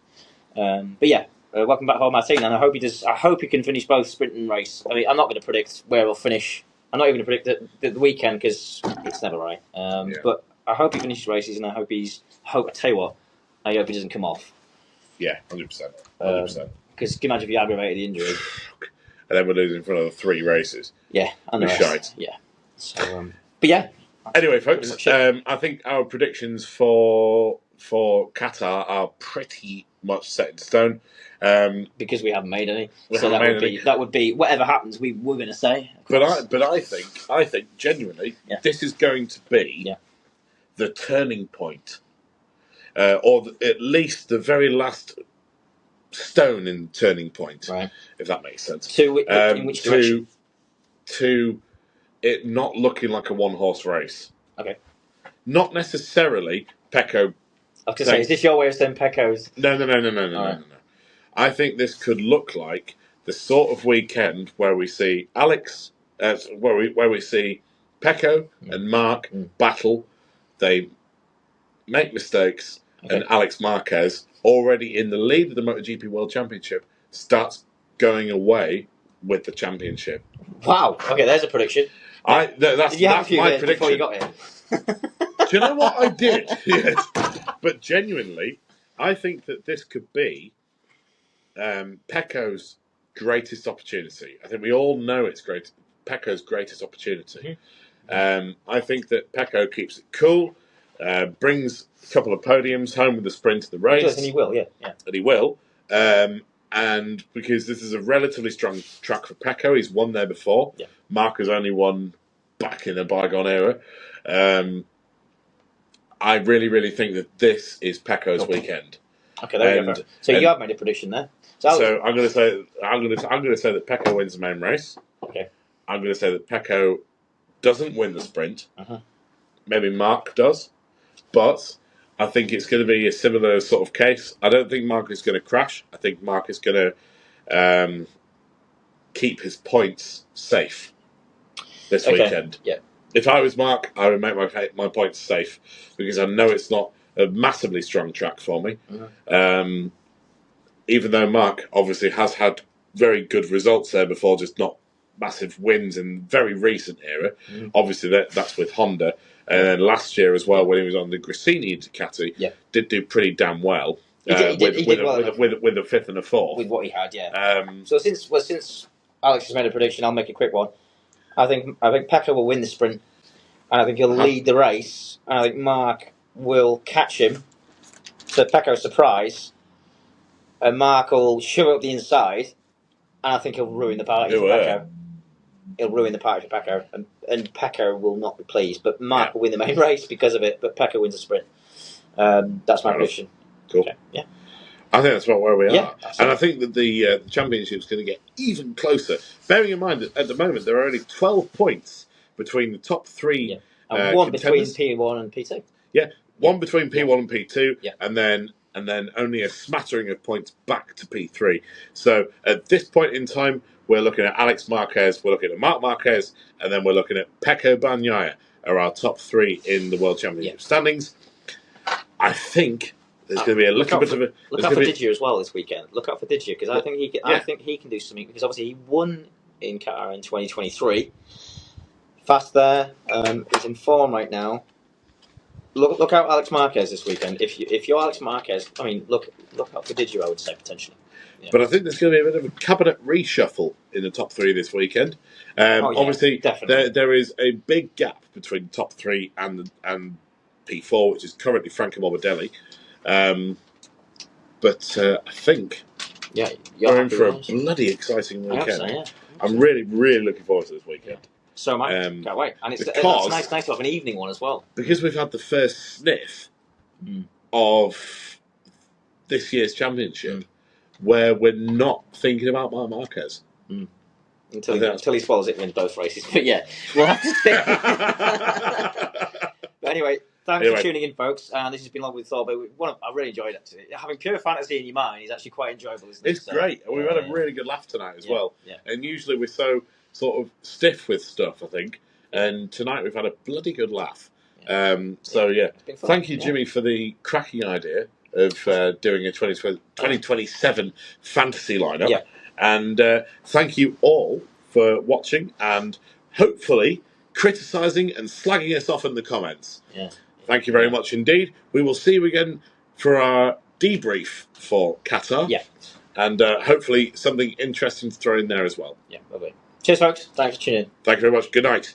Welcome back home, Martin, and I hope he does. I hope he can finish both sprint and race. I mean, I'm not going to predict where he'll finish. I'm not even going to predict the weekend because it's never right. But I hope he finishes races, and I tell you what. I hope he doesn't come off. Yeah, 100%. 100%. Because can you imagine if you aggravated the injury? And then we're losing for another 3 races. Yeah, and the rest. Shite. Yeah. So, but yeah. Anyway, folks, I think our predictions for Qatar are pretty much set in stone. Because we haven't made any. That would be whatever happens, we're going to say. But I think genuinely, this is going to be the turning point. Or at least the very last stone in turning point, Right. if that makes sense. In which direction? To it not looking like a one-horse race. Okay. Not necessarily Pecco. I was going to say, is this your way of saying Pecco's? No. I think this could look like the sort of weekend where we see Alex, where we see Pecco and Mark battle. They make mistakes, and Alex Marquez, already in the lead of the MotoGP World Championship, starts going away with the championship. Wow. Okay, there's a prediction. That's my prediction. Before you got here? Do you know what I did? Yes. But genuinely, I think that this could be Pecco's greatest opportunity. I think we all know it's Pecco's greatest opportunity. I think that Pecco keeps it cool, brings a couple of podiums home with the sprint of the race. He does, and he will, yeah. And he will. And because this is a relatively strong track for Pecco, he's won there before. Yeah. Mark has only won back in a bygone era. I really, really think that this is Pecco's weekend. Okay, there we go. So you have made a prediction there. So I'm going to say that Pecco wins the main race. Okay. I'm going to say that Pecco doesn't win the sprint. Maybe Mark does, but I think it's going to be a similar sort of case. I don't think Mark is going to crash. I think Mark is going to keep his points safe this weekend. Yeah. If I was Mark, I would make my points safe because I know it's not a massively strong track for me. Even though Mark obviously has had very good results there before, just not massive wins in very recent era. Obviously, that's with Honda. And then last year as well, when he was on the Gresini Ducati, did do pretty damn well. He did well with a fifth and a fourth. With what he had, So since Alex has made a prediction, I'll make a quick one. I think Pecco will win the sprint, and I think he'll lead the race, and I think Mark will catch him, to Pecco's surprise, and Mark will shove up the inside, and I think he'll ruin the party for Pecco. He'll ruin the party for Pecco, and Pecco will not be pleased, but Mark will win the main race because of it, but Pecco wins the sprint. That's my prediction. Cool. Okay. Yeah. I think that's about where we are. Yeah, and I think that the championship's going to get even closer. Bearing in mind that at the moment there are only 12 points between the top three and one contenders. between P1 and P2. Yeah, one between P1 and P2, yeah. and then only a smattering of points back to P3. So at this point in time, we're looking at Alex Marquez, we're looking at Marc Marquez, and then we're looking at Pecco Bagnaia are our top three in the World Championship standings. I think there's going to be a little bit of a... Look out for Digia as well this weekend. Look out for Digia, because I think he can do something, because obviously he won in Qatar in 2023. Fast there. He's in form right now. Look out Alex Marquez this weekend. If you're Alex Marquez, I mean, look out for Digia, I would say, potentially. Yeah. But I think there's going to be a bit of a cabinet reshuffle in the top three this weekend. Obviously, there is a big gap between top three and P4, which is currently Franco Morbidelli. But I think we're in for a bloody exciting weekend. I'm really, really looking forward to this weekend. Yeah. So am I. Can't wait. And it's nice to have an evening one as well. Because we've had the first sniff of this year's championship where we're not thinking about Marc Marquez. Until he swallows it and wins both races. But yeah, we'll have to see. But anyway, thanks for tuning in, folks. This has been long with Thor, but I really enjoyed it. Actually. Having pure fantasy in your mind is actually quite enjoyable, isn't it? It's great. We've had a really good laugh tonight as well. Yeah. And usually we're so sort of stiff with stuff, I think. And tonight we've had a bloody good laugh. Thank you, Jimmy, for the cracking idea of doing a 2027 fantasy lineup. Yeah. And thank you all for watching and hopefully criticising and slagging us off in the comments. Yeah. Thank you very much indeed. We will see you again for our debrief for Qatar. Yeah. And hopefully something interesting to throw in there as well. Yeah, lovely. Cheers, folks. Thanks for tuning in. Thank you very much. Good night.